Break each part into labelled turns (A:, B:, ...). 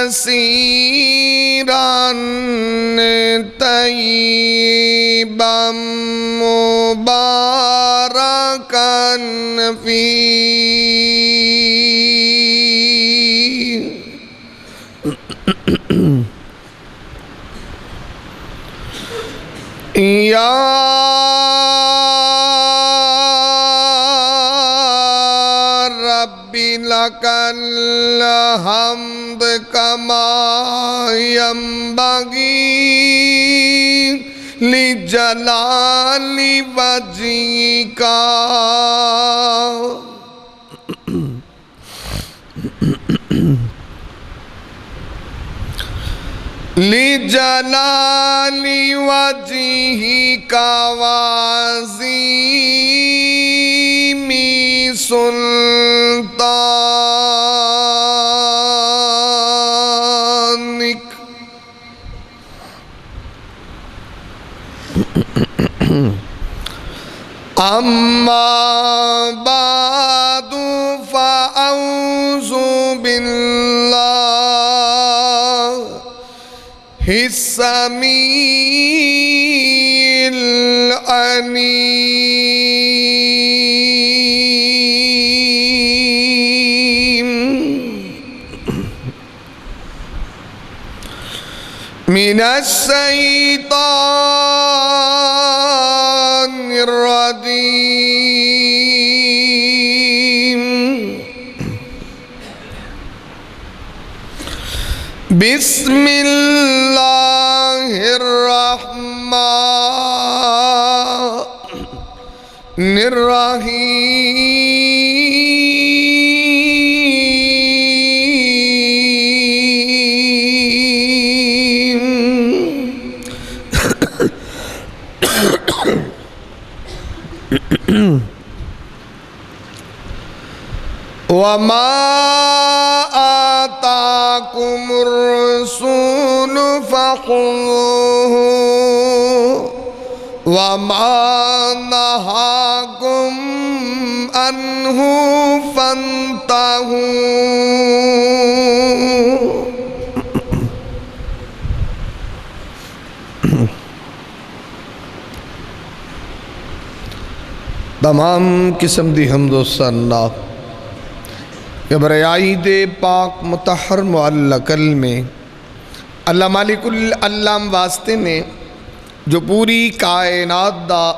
A: كثيرا طيبا مباركا فيه يا رب لك الحمد كما ينبغي لجلال وجهك لجلال وجهك وعظيم سلطانك أما بعد فأعوذ بالله السميع العليم من الشيطان الرجيم بسم الله الرحمن الرحيم وما آتاكم الرسول فخذوه وما نهاكم عنه فانتهوا تمام قسم دی حمد و ثنا کبریائی دے پاک متحر معلقل میں اللہ مالک العلام واسطے نے جو پوری کائنات دا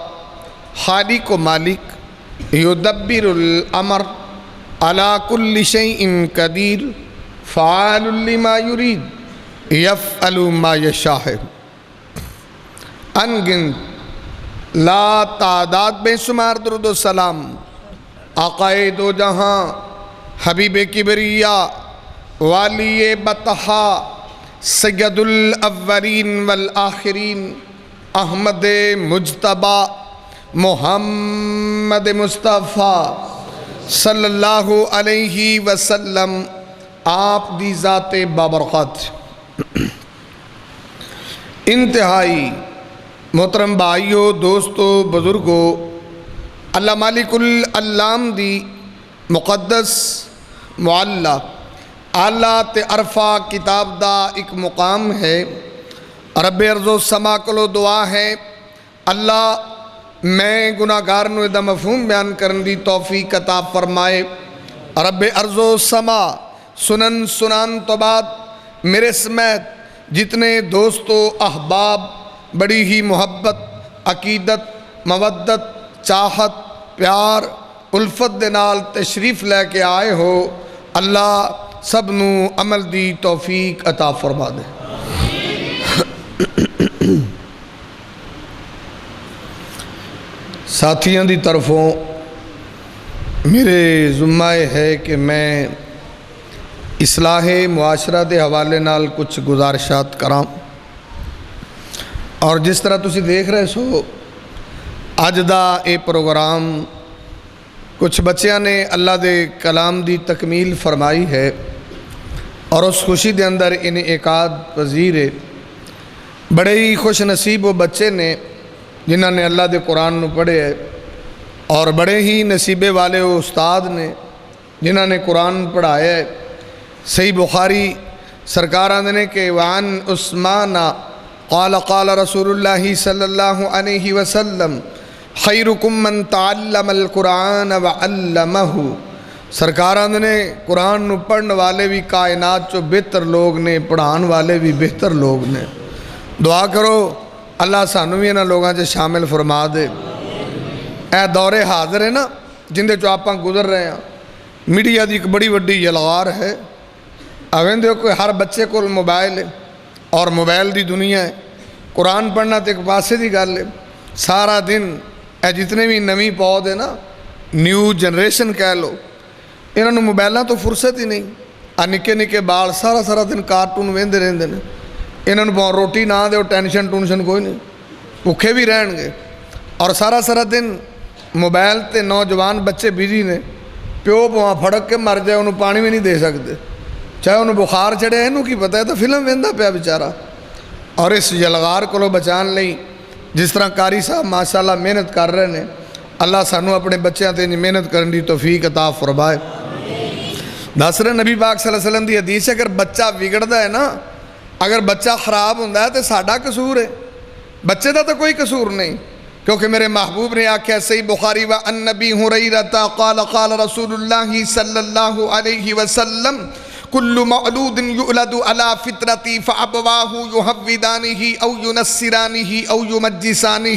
A: خالق و مالک یدبر الامر علی کل شیء قدیر فعال لما یرید یفعل ما یشاء انگنت لا تعداد بے شمار درود و سلام آقائے دو جہاں حبیب کبریاء والی بطحا سید الاولین والآخرین احمد مجتبی محمد مصطفیٰ صلی اللہ علیہ وسلم آپ دی ذات بابرکت انتہائی محترم بھائیو دوستو بزرگو اللہ مالک العلام دی مقدس معلّہ اعلیٰ تے عرفہ کتاب دا ایک مقام ہے رب ارض و سما کلو دعا ہے اللہ میں گناہگار نو دا مفہوم بیان کرن دی توفیق عطا فرمائے رب ارض و سما سنن تو بعد میرے سمیت جتنے دوستو احباب بڑی ہی محبت عقیدت مودت چاہت پیار الفت دے نال تشریف لے کے آئے ہو اللہ سب نو عمل دی توفیق عطا فرما دے ساتھیاں دی طرفوں میرے ذمہ ہے کہ میں اصلاح معاشرہ دے حوالے نال کچھ گزارشات کراں اور جس طرح تسی دیکھ رہے سو اج دا اے پروگرام کچھ بچیاں نے اللہ دے کلام دی تکمیل فرمائی ہے اور اس خوشی دے اندر انہیں اعقاد پذیر ہے بڑے ہی خوش نصیب وہ بچے نے جنہوں نے اللہ دے قرآن نو پڑھے ہے اور بڑے ہی نصیبے والے وہ استاد نے جنہوں نے قرآن پڑھایا ہے صحیح بخاری سرکار آندے نے کہ وعن عثمان قال قال رسول اللہ صلی اللہ علیہ وسلم خیرکم من تعلم القرآن وعلمہ. سرکار آندے نے قرآن نو پڑھن والے بھی کائنات چو بہتر لوگ نے، پڑھان والے بھی بہتر لوگ نے. دعا کرو اللہ سانو بھی انہاں لوگاں چ شامل فرما دے. اے دور حاضر ہے نا جندے چو آپاں گزر رہے ہیں، میڈیا دی ایک بڑی وڈی یلغار ہے. اوین دیو کوئی ہر بچے کو موبائل ہے اور موبائل دی دنیا ہے. قرآن پڑھنا تو ایک پاسے دی گل ہے. سارا دن اے جتنے بھی نویں پود ہے نا، نیو جنریشن کہہ لو، انہوں نے موبائلوں تو فرصت ہی نہیں. نکے نکے بال سارا دن کارٹون ویندے رہندے نے. انہوں نے بہت روٹی نہ دو ٹینشن کوئی نہیں، بھوکے بھی رہن گے. اور سارا دن موبائل تے نوجوان بچے بزی نے. پیو بواں پھڑک کے مر جائے انہوں پانی بھی نہیں دے سکتے، چاہے انہوں بخار چڑھے انہوں کی پتہ ہے تو فلم ویندا پیا بیچارہ. اور اس یلغار کو بچان لئی جس طرح قاری صاحب ماشاءاللہ محنت کر رہے ہیں، اللہ سانو اپنے بچیاں تے محنت کرن دی توفیق عطا فرمائے. دس رہے نبی پاک صلی اللہ علیہ وسلم دی حدیث ہے، اگر بچہ بگڑدا ہے نا، اگر بچہ خراب ہوندا ہے تو ساڈا قصور ہے، بچے دا تو کوئی قصور نہیں. کیونکہ میرے محبوب نے آکھیا صحیح بخاری و ان نبی ہریرہ قال قال رسول اللہ صلی اللہ علیہ وسلم کل مولود یولد علی فطرتی فابواہ یحودانہ او ینصرانہ او یمجسانہ.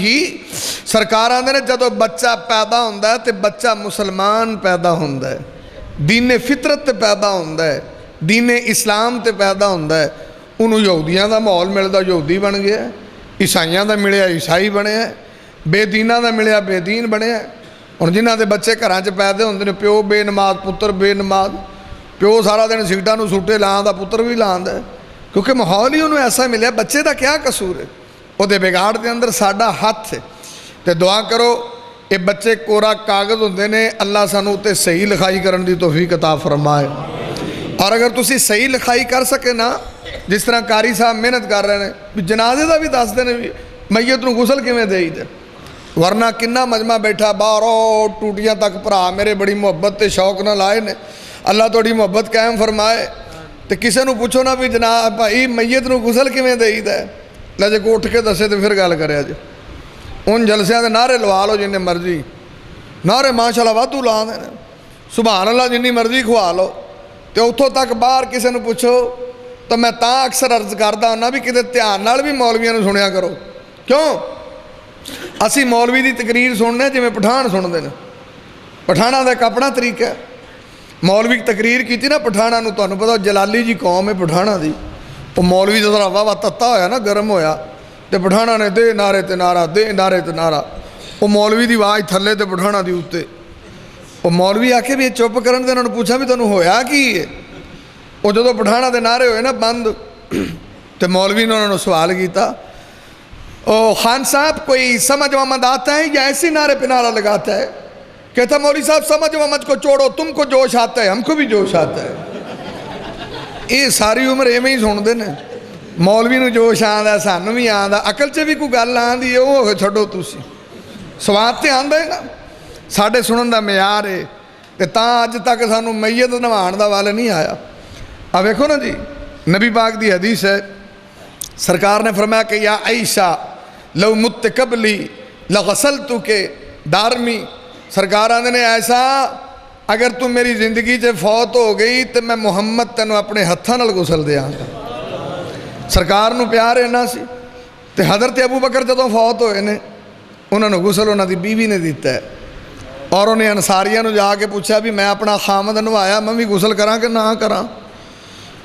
A: سرکار آندے نے جدو بچہ پیدا ہوندا ہے تے بچہ مسلمان پیدا ہوندا ہے، دین فطرت تے پیدا ہوندا ہے، دین اسلام تے پیدا ہوندا ہے. انہوں یہودیاں دا ماحول ملدا یہودی بن گیا ہے، عیسائیاں دا ملیا عیسائی بنے ہے، بے دیناں دا ملیا بے دین بنے ہے. اور جنہاں دے بچے گھراں چ پیدا ہوندے نے، پیو بے نماز پتر بے نماز، پیو سارا دن سیٹاں نو سوٹے لاندا پتر بھی لاندا ہے. کیونکہ ماحول ہی انہوں ایسا ملیا. بچے دا کیا قصور ہے؟ وہ دے بگاڑ دے اندر ساڈا ہاتھ ہے. تے دعا کرو اے بچے کورا کاغذ ہوندے نے، اللہ سانو تے صحیح لکھائی کرن دی توفیق عطا فرمائے. اور اگر تسی صحیح لکھائی کر سکے نا، جس طرح قاری صاحب محنت کر رہے ہیں، جنازے دا بھی دس دے نے میت نو غسل کیویں دئی تے. ورنہ کنا مجمع بیٹھا باہروں ٹوٹیاں تک بھرا میرے بڑی محبت تے شوق نہ لائے نے، اللہ تھوڑی محبت قائم فرمائے. تے کسے نو پوچھو نا بھی جناب بھائی میت نو غسل کیویں دئی تے، لجے کو اٹھ کے دسے تے پھر گل کریا جی. ان جلسیاں دے نعرے لوا لو جنہیں مرضی، نعرے ماشاءاللہ وادو لا دے سبحان اللہ جنی مرضی کھوا لو. تے اتھوں تک باہر کسے نو پوچھو تو میں تاں اکثر عرض کردا ہوں بھی کتے دھیان نال بھی مولویاں نو سنیا کرو. کیوں؟ اسی مولوی دی تقریر سننے جویں پٹھان سنتے ہیں. پٹھاناں دا ایک اپنا طریقہ ہے. مولوی تقریر کی نا پٹھاناں نو، تانوں پتہ جلالی جی قوم ہے پٹھاناں دی. وہ مولوی دا ذرا واہ تتا ہویا نا، گرم ہویا تے پٹھاناں نے دے نعرے تے نعرہ دے نعرے تے نعرہ. وہ مولوی دی آواز تھلے تے پٹھاناں دی اوتے. وہ مولوی آکھے بھی چپ کرن تے انہاں نوں پوچھا بھی تانوں ہویا کی ہے؟ وہ جدوں پٹھاناں دے نعرے ہوئے نا بند تے مولوی نے انہوں نے سوال کیتا، او خان صاحب کوئی سمجھ ومد آتا ہے یا ایسے نعرے پہ نعرہ لگاتا ہے؟ کہتا مولوی صاحب سمجھ ومد کو چھوڑو، تم کو جوش آتا ہے ہم کو بھی جوش آتا ہے. یہ ساری عمر ایویں ہی سن دے نے. مولوی نو جوش آندا سانو بھی آندا، عقل چ بھی کوئی گل آندی ہے وہ چھڈو تسی. سواد تے آندا ہے نا، ساڈے سنن دا معیار ہے. تے تاں اج تک سانو میت نوان دا وال نہیں آیا. اب دیکھو نا جی، نبی پاک دی حدیث ہے، سرکار نے فرمایا کہ یا عائشہ لو مت قبلی لغسلتک دارمی. سرکار آندے نے ایسا اگر تم میری زندگی سے فوت ہو گئی تو میں محمد تینوں اپنے ہتھاں نال غسل دیاں گا. سرکار نو پیار اینا سی. تے حضرت ابو بکر جدوں فوت ہوئے نے، انہوں نے غسل انہوں دی بیوی نے دیتا ہے. اور انہیں انصاریاں نو جا کے پوچھا بھی میں اپنا خامد نوایا میں بھی غسل کراں کہ نہ کراں؟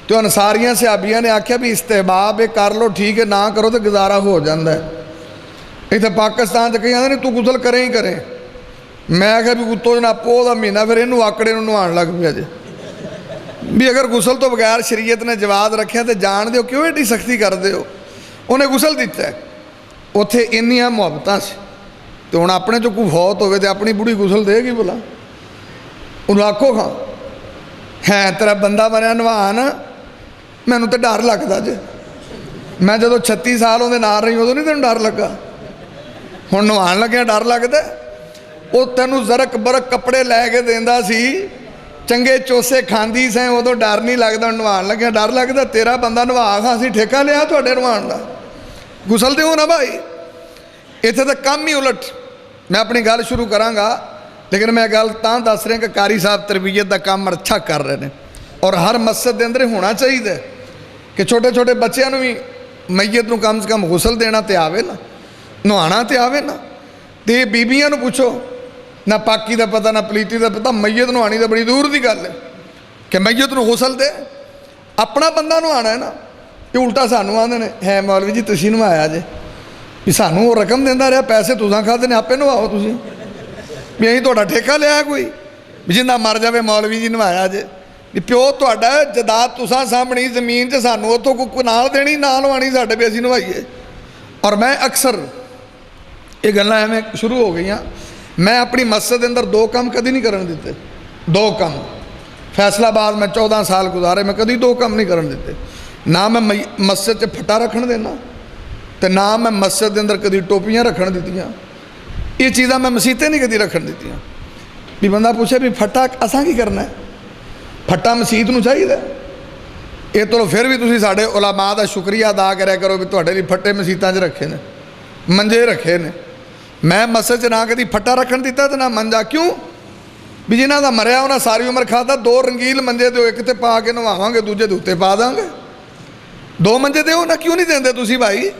A: تو انصاریاں صحابیاں نے آکھیا بھی استحباب ہے کر لو ٹھیک ہے، نہ کرو تو گزارا ہو جاندہ ہے. اتنے پاکستان سے کہیں آدھے نہیں تو غسل کریں ہی کریں. میں آکھیا بھی کتوں جناب پو دا مہینہ پھر انہوں آکڑے نوں نوان لگ پیا جے بھی اگر غسل تو بغیر شریعت نے جواز رکھیا تو جان دیو کیوں ایڈی سختی کر دیو. انہیں غسل دیتا ہے. اتھے انیاں محبتاں سے تو ہن اپنے جو کوئی فوت ہوئے تو اپنی بڑی غسل دے گی بلا؟ انہوں آکھو کھاں ہے تیرا بندہ بنیا نوان میں تو ڈر لگتا جے. میں جدو 36 سال ہوندے نال رہی ادو نہیں تینوں ڈر لگا؟ ہن نوان لگیا ڈر لگتا ہے. وہ تینوں زرک برک کپڑے لے کے دیندا سی ਚੰਗੇ ਚੋਸੇ ਖਾਂਦੀ ਸੈਂ ਉਦੋਂ ਡਰ ਨਹੀਂ ਲੱਗਦਾ, ਨਵਾਉਣ ਲੱਗਿਆ ਡਰ ਲੱਗਦਾ। ਤੇਰਾ ਬੰਦਾ ਨਵਾ ਖਾਂ, ਅਸੀਂ ਠੇਕਾ ਲਿਆ ਤੁਹਾਡੇ ਨਵਾਉਣ ਦਾ, ਗੁਸਲ ਦਿਓ ਨਾ ਭਾਈ। ਇੱਥੇ ਤਾਂ ਕੰਮ ਹੀ ਉਲਟ। ਮੈਂ ਆਪਣੀ ਗੱਲ ਸ਼ੁਰੂ ਕਰਾਂਗਾ, ਲੇਕਿਨ ਮੈਂ ਗੱਲ ਤਾਂ ਦੱਸ ਰਿਹਾ ਕਿ ਕਾਰੀ ਸਾਹਿਬ ਤਰਬੀਅਤ ਦਾ ਕੰਮ ਅੱਛਾ ਕਰ ਰਹੇ ਨੇ, ਔਰ ਹਰ ਮਸਜਿਦ ਦੇ ਅੰਦਰ ਹੋਣਾ ਚਾਹੀਦਾ ਕਿ ਛੋਟੇ ਛੋਟੇ ਬੱਚਿਆਂ ਨੂੰ ਵੀ ਮਈਅਤ ਨੂੰ ਕਮ ਸੇ ਕਮ ਗੁਸਲ ਦੇਣਾ ਤੇ ਆਵੇ ਨਾ, ਨਹਾਉਣਾ ਤੇ ਆਵੇ ਨਾ। ਤੇ ਬੀਬੀਆਂ ਨੂੰ ਪੁੱਛੋ, ਨਾ ਪਾਕੀ ਦਾ ਪਤਾ ਨਾ ਪਲੀਤੀ ਦਾ ਪਤਾ, ਮਈਅਤ ਨਹਾਉਣੀ ਤਾਂ ਬੜੀ ਦੂਰ ਦੀ ਗੱਲ ਹੈ ਕਿ ਮਈਅਤ ਨੂੰ ਗੁਸਲ ਦੇ। ਆਪਣਾ ਬੰਦਾ ਨਹਾਉਣਾ ਹੈ ਨਾ। ਇਹ ਉਲਟਾ ਸਾਨੂੰ ਆਉਂਦੇ ਨੇ, ਹੈ ਮੌਲਵੀ ਜੀ ਤੁਸੀਂ ਨਵਾਇਆ ਜੇ, ਵੀ ਸਾਨੂੰ ਉਹ ਰਕਮ ਦਿੰਦਾ ਰਿਹਾ, ਪੈਸੇ ਤੁਸੀਂ ਖਾਦੇ ਨੇ, ਆਪੇ ਨਵਾਓ ਤੁਸੀਂ, ਵੀ ਅਸੀਂ ਤੁਹਾਡਾ ਠੇਕਾ ਲਿਆ ਕੋਈ, ਵੀ ਜਿੰਨਾ ਮਰ ਜਾਵੇ ਮੌਲਵੀ ਜੀ ਨਵਾਇਆ ਜੇ। ਵੀ ਪਿਓ ਤੁਹਾਡਾ ਜਦਾਦ ਤੁਸਾਂ ਸਾਹਮਣੀ ਜ਼ਮੀਨ 'ਚ, ਸਾਨੂੰ ਉੱਥੋਂ ਕੋਈ ਨਾਲ ਦੇਣੀ ਨਾ ਲਵਾਣੀ ਸਾਡੇ ਵੀ ਅਸੀਂ ਨਵਾਈਏ। ਔਰ ਮੈਂ ਅਕਸਰ ਇਹ ਗੱਲਾਂ ਐਵੇਂ ਸ਼ੁਰੂ ਹੋ ਗਈਆਂ, ਮੈਂ ਆਪਣੀ ਮਸਜਿਦ ਦੇ ਅੰਦਰ 2 ਕੰਮ ਕਦੀ ਨਹੀਂ ਕਰਨ ਦਿੱਤੇ। 2 ਕੰਮ ਫੈਸਲਾਬਾਦ ਮੈਂ 14 ਸਾਲ ਗੁਜ਼ਾਰੇ, ਮੈਂ ਕਦੀ 2 ਕੰਮ ਨਹੀਂ ਕਰਨ ਦਿੱਤੇ। ਨਾ ਮੈਂ ਮਸਜਿਦ 'ਚ ਫੱਟਾ ਰੱਖਣ ਦੇਣਾ, ਤੇ ਨਾ ਮੈਂ ਮਸਜਿਦ ਦੇ ਅੰਦਰ ਕਦੀ ਟੋਪੀਆਂ ਰੱਖਣ ਦਿੱਤੀਆਂ। ਇਹ ਚੀਜ਼ਾਂ ਮੈਂ ਮਸੀਤੇ ਨਹੀਂ ਕਦੀ ਰੱਖਣ ਦਿੱਤੀਆਂ। ਵੀ ਬੰਦਾ ਪੁੱਛੇ ਵੀ ਫੱਟਾ ਅਸਾਂ ਕੀ ਕਰਨਾ ਹੈ, ਫੱਟਾ ਮਸੀਤ ਨੂੰ ਚਾਹੀਦਾ। ਇਹ ਤੋਂ ਫਿਰ ਵੀ ਤੁਸੀਂ ਸਾਡੇ ਉਲਾਮਾ ਦਾ ਸ਼ੁਕਰੀਆ ਅਦਾ ਕਰਿਆ ਕਰੋ ਵੀ ਤੁਹਾਡੇ ਲਈ ਫੱਟੇ ਮਸੀਤਾਂ 'ਚ ਰੱਖੇ ਨੇ, ਮੰਜੇ ਰੱਖੇ ਨੇ। ਮੈਂ ਮਸਜਿਦ 'ਚ ਨਾ ਕਦੀ ਫੱਟਾ ਰੱਖਣ ਦਿੱਤਾ ਤੇ ਨਾ ਮੰਜਾ। ਕਿਉਂ? ਵੀ ਜਿਨ੍ਹਾਂ ਦਾ ਮਰਿਆ ਉਹਨਾਂ ਸਾਰੀ ਉਮਰ ਖਾਧਾ। 2 ਰੰਗੀਲ ਮੰਜੇ ਦਿਓ, ਇੱਕ ਤੇ ਪਾ ਕੇ ਨਵਾਵਾਂਗੇ, ਦੂਜੇ ਦੇ ਉੱਤੇ ਪਾ ਦਾਂਗੇ। 2 ਮੰਜੇ ਦਿਓ ਨਾ, ਕਿਉਂ ਨਹੀਂ ਦਿੰਦੇ ਤੁਸੀਂ ਭਾਈ?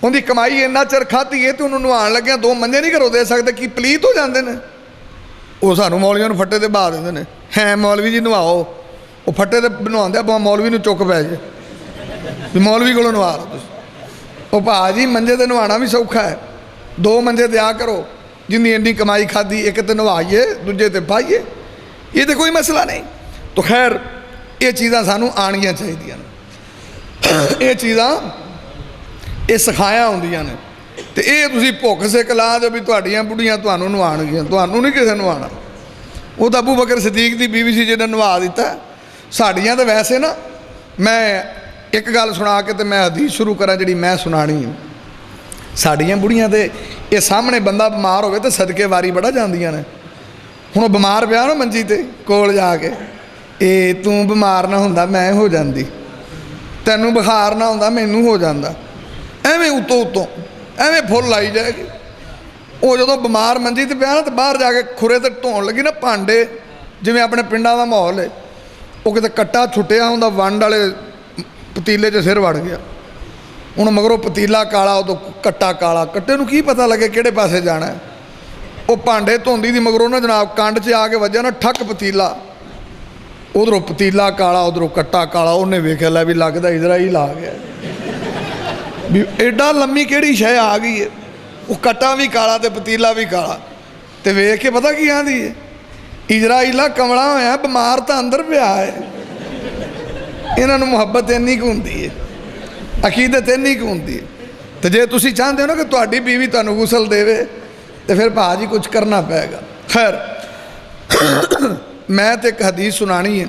A: ਉਹਦੀ ਕਮਾਈ ਇੰਨਾ ਚਿਰ ਖਾਧੀ ਹੈ ਤੇ ਉਹਨੂੰ ਨਵਾਉਣ ਲੱਗਿਆ 2 ਮੰਜੇ ਨਹੀਂ ਘਰੋਂ ਦੇ ਸਕਦੇ, ਕੀ ਪਲੀਤ ਹੋ ਜਾਂਦੇ ਨੇ? ਉਹ ਸਾਨੂੰ ਮੌਲਵੀਆਂ ਨੂੰ ਫੱਟੇ ਤੇ ਬਹਾ ਦਿੰਦੇ ਨੇ, ਹੈ ਮੌਲਵੀ ਜੀ ਨਵਾਓ। ਉਹ ਫੱਟੇ ਤੇ ਬਣਵਾਉਂਦੇ, ਮੌਲਵੀ ਨੂੰ ਚੁੱਕ ਪੈ ਜੇ ਵੀ ਮੌਲਵੀ ਕੋਲੋਂ ਨਵਾ ਲਓ ਤੁਸੀਂ। ਉਹ ਭਾ ਜੀ ਮੰਜੇ ਤੇ ਨਵਾਉਣਾ ਵੀ ਸੌਖਾ ਹੈ, 2 ਮੰਜੇ ਦਿਆ ਕਰੋ, ਜਿੰਨੀ ਇੰਨੀ ਕਮਾਈ ਖਾਧੀ, ਇੱਕ ਤੇ ਨਵਾਈਏ ਦੂਜੇ ਤੇ ਪਾਈਏ, ਇਹ ਤਾਂ ਕੋਈ ਮਸਲਾ ਨਹੀਂ। ਤਾਂ ਖੈਰ ਇਹ ਚੀਜ਼ਾਂ ਸਾਨੂੰ ਆਉਣੀਆਂ ਚਾਹੀਦੀਆਂ ਨੇ, ਇਹ ਚੀਜ਼ਾਂ ਇਹ ਸਿਖਾਇਆ ਹੁੰਦੀਆਂ ਨੇ। ਤੇ ਇਹ ਤੁਸੀਂ ਭੁੱਖ ਸਿੱਖ ਲਾ ਦਿਓ ਵੀ ਤੁਹਾਡੀਆਂ ਬੁੱਢੀਆਂ ਤੁਹਾਨੂੰ ਨਵਾਉਣਗੀਆਂ, ਤੁਹਾਨੂੰ ਨਹੀਂ ਕਿਸੇ ਨਵਾਉਣਾ। ਉਹ ਤਾਂ ਅਬੂ ਬਕਰ ਸਦੀਕ ਦੀ ਬੀਵੀ ਸੀ ਜਿਹਨੇ ਨਵਾ ਦਿੱਤਾ। ਸਾਡੀਆਂ ਤਾਂ ਵੈਸੇ ਨਾ, ਮੈਂ ਇੱਕ ਗੱਲ ਸੁਣਾ ਕੇ ਤੇ ਮੈਂ ਹਦੀਸ ਸ਼ੁਰੂ ਕਰਾਂ ਜਿਹੜੀ ਮੈਂ ਸੁਣਾਣੀ ਹੈ। ਸਾਡੀਆਂ ਬੁੜੀਆਂ ਦੇ ਇਹ ਸਾਹਮਣੇ ਬੰਦਾ ਬਿਮਾਰ ਹੋਵੇ ਤਾਂ ਸਦਕੇ ਵਾਰੀ ਬੜਾ ਜਾਂਦੀਆਂ ਨੇ। ਹੁਣ ਉਹ ਬਿਮਾਰ ਪਿਆ ਨਾ ਮੰਜੀ ਤੇ ਕੋਲ ਜਾ ਕੇ, ਇਹ ਤੂੰ ਬਿਮਾਰ ਨਾ ਹੁੰਦਾ ਮੈਂ ਹੋ ਜਾਂਦੀ, ਤੈਨੂੰ ਬੁਖਾਰ ਨਾ ਹੁੰਦਾ ਮੈਨੂੰ ਹੋ ਜਾਂਦਾ, ਐਵੇਂ ਉੱਤੋਂ ਐਵੇਂ ਫੁੱਲ ਲਾਈ ਜਾਏਗੀ। ਉਹ ਜਦੋਂ ਬਿਮਾਰ ਮੰਜੀ ਤੇ ਪਿਆ ਨਾ ਤੇ ਬਾਹਰ ਜਾ ਕੇ ਖੁਰੇ ਤੇ ਧੋਣ ਲੱਗੀ ਨਾ ਭਾਂਡੇ, ਜਿਵੇਂ ਆਪਣੇ ਪਿੰਡਾਂ ਦਾ ਮਾਹੌਲ ਹੈ, ਉਹ ਕਿਤੇ ਕੱਟਾ ਛੁੱਟਿਆ ਹੁੰਦਾ, ਵੰਡ ਵਾਲੇ ਪਤੀਲੇ 'ਚ ਸਿਰ ਵੜ ਗਿਆ। ਹੁਣ ਮਗਰੋਂ ਪਤੀਲਾ ਕਾਲਾ, ਉਦੋਂ ਕੱਟਾ ਕਾਲਾ, ਕੱਟੇ ਨੂੰ ਕੀ ਪਤਾ ਲੱਗੇ ਕਿਹੜੇ ਪਾਸੇ ਜਾਣਾ। ਉਹ ਭਾਂਡੇ ਧੋਂਦੀ ਦੀ ਮਗਰੋਂ ਨਾ ਜਨਾਬ ਕੰਡ 'ਚ ਆ ਕੇ ਵੱਜਿਆ ਨਾ ਠੱਕ ਪਤੀਲਾ, ਉਧਰੋਂ ਪਤੀਲਾ ਕਾਲਾ ਉਧਰੋਂ ਕੱਟਾ ਕਾਲਾ। ਉਹਨੇ ਵੇਖਿਆ ਲੈ ਵੀ ਲੱਗਦਾ ਇਜ਼ਰਾਈਲ ਆ ਗਿਆ, ਵੀ ਐਡਾ ਲੰਮੀ ਕਿਹੜੀ ਸ਼ੈ ਆ ਗਈ ਹੈ। ਉਹ ਕੱਟਾ ਵੀ ਕਾਲਾ ਤੇ ਪਤੀਲਾ ਵੀ ਕਾਲਾ, ਤੇ ਵੇਖ ਕੇ ਪਤਾ ਕੀ ਆਂਦੀ ਹੈ, ਇਜ਼ਰਾਈਲਾ ਕਮਲਾ ਹੋਇਆ, ਬਿਮਾਰ ਤਾਂ ਅੰਦਰ ਪਿਆ ਹੈ। ਇਹਨਾਂ ਨੂੰ ਮੁਹੱਬਤ ਇੰਨੀ ਕੁ ਹੁੰਦੀ ਹੈ, ਅਕੀਦਤ ਇੰਨੀ ਕੁ ਹੁੰਦੀ ਹੈ। ਤੇ ਜੇ ਤੁਸੀਂ ਚਾਹੁੰਦੇ ਹੋ ਨਾ ਕਿ ਤੁਹਾਡੀ ਬੀਵੀ ਤੁਹਾਨੂੰ ਗੁਸਲ ਦੇਵੇ ਤੇ ਫਿਰ ਭਾਜੀ ਕੁਝ ਕਰਨਾ ਪਏਗਾ। ਖੈਰ ਮੈਂ ਤੇ ਇੱਕ ਹਦੀਸ ਸੁਣਾਣੀ ਹੈ,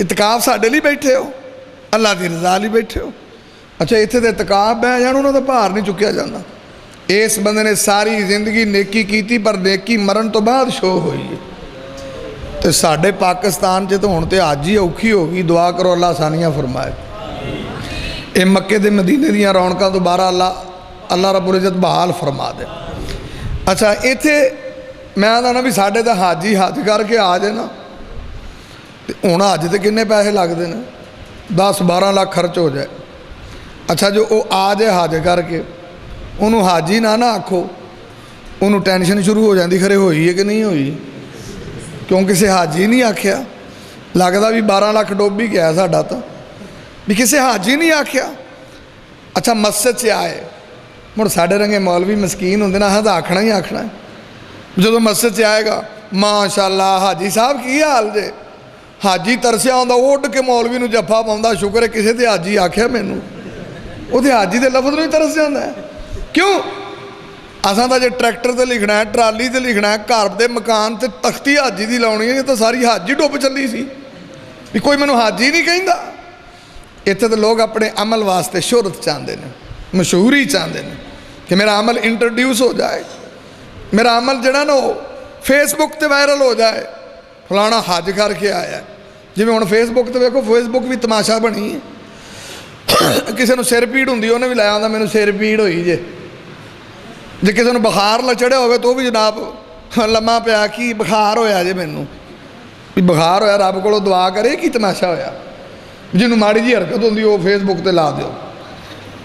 A: ਇਤਕਾਫ ਸਾਡੇ ਲਈ ਬੈਠੇ ਹੋ, ਅੱਲਾ ਦੀ ਰਜ਼ਾ ਲਈ ਬੈਠੇ ਹੋ। ਅੱਛਾ, ਇੱਥੇ ਤੇ ਇਤਕਾਫ ਬਹਿ ਜਾਣ, ਉਹਨਾਂ ਦਾ ਭਾਰ ਨਹੀਂ ਚੁੱਕਿਆ ਜਾਂਦਾ। ਇਸ ਬੰਦੇ ਨੇ ਸਾਰੀ ਜ਼ਿੰਦਗੀ ਨੇਕੀ ਕੀਤੀ, ਪਰ ਨੇਕੀ ਮਰਨ ਤੋਂ ਬਾਅਦ ਸ਼ੋਅ ਹੋਈ ਹੈ। ਤੇ ਸਾਡੇ ਪਾਕਿਸਤਾਨ 'ਚ ਤਾਂ ਹੁਣ ਤੇ ਅੱਜ ਹੀ ਔਖੀ ਹੋ ਗਈ। ਦੁਆ ਕਰੋ ਅੱਲਾ ਆਸਾਨੀਆਂ ਫਰਮਾਏ। ਇਹ ਮੱਕੇ ਦੇ ਮਦੀਨੇ ਦੀਆਂ ਰੌਣਕਾਂ ਦੁਬਾਰਾ ਅੱਲਾ ਰੱਬੁਲ ਇੱਜ਼ਤ ਬਹਾਲ ਫਰਮਾ ਦੇ। ਅੱਛਾ, ਇੱਥੇ ਮੈਂ ਆਖਦਾ ਵੀ ਸਾਡੇ ਤਾਂ ਹਾਜੀ ਹੱਜ ਕਰਕੇ ਆ ਜਾਏ ਨਾ, ਤੇ ਹੁਣ ਹੱਜ ਤੇ ਕਿੰਨੇ ਪੈਸੇ ਲੱਗਦੇ ਨੇ, 10-12 ਲੱਖ ਖਰਚ ਹੋ ਜਾਏ। ਅੱਛਾ, ਜੋ ਉਹ ਆ ਜਾਏ ਹੱਜ ਕਰਕੇ, ਉਹਨੂੰ ਹਾਜੀ ਨਾ ਆਖੋ, ਉਹਨੂੰ ਟੈਨਸ਼ਨ ਸ਼ੁਰੂ ਹੋ ਜਾਂਦੀ, ਖਰੇ ਹੋਈ ਹੈ ਕਿ ਨਹੀਂ ਹੋਈ, ਕਿਉਂ ਕਿਸੇ ਹਾਜੀ ਨਹੀਂ ਆਖਿਆ। ਲੱਗਦਾ ਵੀ 12 ਲੱਖ ਡੁੱਬ ਹੀ ਗਿਆ ਸਾਡਾ, ਤਾਂ ਵੀ ਕਿਸੇ ਹਾਜੀ ਨਹੀਂ ਆਖਿਆ। ਅੱਛਾ, ਮਸਜਿਦ 'ਚ ਆਏ, ਹੁਣ ਸਾਡੇ ਰੰਗੇ ਮੌਲਵੀ ਮਸਕੀਨ ਹੁੰਦੇ ਨਾ, ਤਾਂ ਆਖਣਾ ਹੀ ਆਖਣਾ। ਜਦੋਂ ਮਸਜਿਦ 'ਚ ਆਏਗਾ, ਮਾਸ਼ਾ ਅੱਲਾ ਹਾਜੀ ਸਾਹਿਬ ਕੀ ਹਾਲ ਜੇ, ਹਾਜੀ ਤਰਸਿਆ ਹੁੰਦਾ, ਉੱਡ ਕੇ ਮੌਲਵੀ ਨੂੰ ਜੱਫਾ ਪਾਉਂਦਾ, ਸ਼ੁਕਰ ਹੈ ਕਿਸੇ ਤੇ ਹਾਜੀ ਆਖਿਆ ਮੈਨੂੰ। ਉਹਦੇ ਹਾਜੀ ਦੇ ਲਫ਼ਜ਼ ਨੂੰ ਹੀ ਤਰਸ ਜਾਂਦਾ। ਕਿਉਂ? ਅਸਾਂ ਤਾਂ ਜੇ ਟਰੈਕਟਰ 'ਤੇ ਲਿਖਣਾ ਹੈ, ਟਰਾਲੀ 'ਤੇ ਲਿਖਣਾ ਹੈ, ਘਰ ਦੇ ਮਕਾਨ 'ਤੇ ਤਖਤੀ ਹਾਜੀ ਦੀ ਲਾਉਣੀ ਹੈ, ਤਾਂ ਸਾਰੀ ਹਾਜੀ ਡੁੱਬ ਚੱਲੀ ਸੀ ਵੀ ਕੋਈ ਮੈਨੂੰ ਹਾਜੀ ਨਹੀਂ ਕਹਿੰਦਾ। ਇੱਥੇ ਤਾਂ ਲੋਕ ਆਪਣੇ ਅਮਲ ਵਾਸਤੇ ਸ਼ੋਹਰਤ ਚਾਹੁੰਦੇ ਨੇ, ਮਸ਼ਹੂਰੀ ਚਾਹੁੰਦੇ ਨੇ ਕਿ ਮੇਰਾ ਅਮਲ ਇੰਟਰੋਡਿਊਸ ਹੋ ਜਾਏ, ਮੇਰਾ ਅਮਲ ਜਿਹੜਾ ਨਾ ਉਹ ਫੇਸਬੁੱਕ 'ਤੇ ਵਾਇਰਲ ਹੋ ਜਾਏ, ਫਲਾਣਾ ਹੱਜ ਕਰਕੇ ਆਇਆ। ਜਿਵੇਂ ਹੁਣ ਫੇਸਬੁੱਕ 'ਤੇ ਵੇਖੋ, ਫੇਸਬੁੱਕ ਵੀ ਤਮਾਸ਼ਾ ਬਣੀ ਹੈ। ਕਿਸੇ ਨੂੰ ਸਿਰ ਪੀੜ ਹੁੰਦੀ, ਉਹਨੇ ਵੀ ਲਾਇਆ ਹੁੰਦਾ ਮੈਨੂੰ ਸਿਰ ਪੀੜ ਹੋਈ ਜੇ ਕਿਸੇ ਨੂੰ ਬੁਖਾਰ ਚੜ੍ਹਿਆ ਹੋਵੇ ਤਾਂ ਉਹ ਵੀ ਜਨਾਬ ਲੰਮਾ ਪਿਆ ਕਿ ਬੁਖਾਰ ਹੋਇਆ ਜੇ ਮੈਨੂੰ, ਵੀ ਬੁਖਾਰ ਹੋਇਆ, ਰੱਬ ਕੋਲੋਂ ਦੁਆ ਕਰੇ ਕੀ ਤਮਾਸ਼ਾ ਹੋਇਆ। ਜਿਹਨੂੰ ਮਾੜੀ ਜਿਹੀ ਹਰਕਤ ਹੁੰਦੀ ਉਹ ਫੇਸਬੁੱਕ 'ਤੇ ਲਾ ਦਿਓ।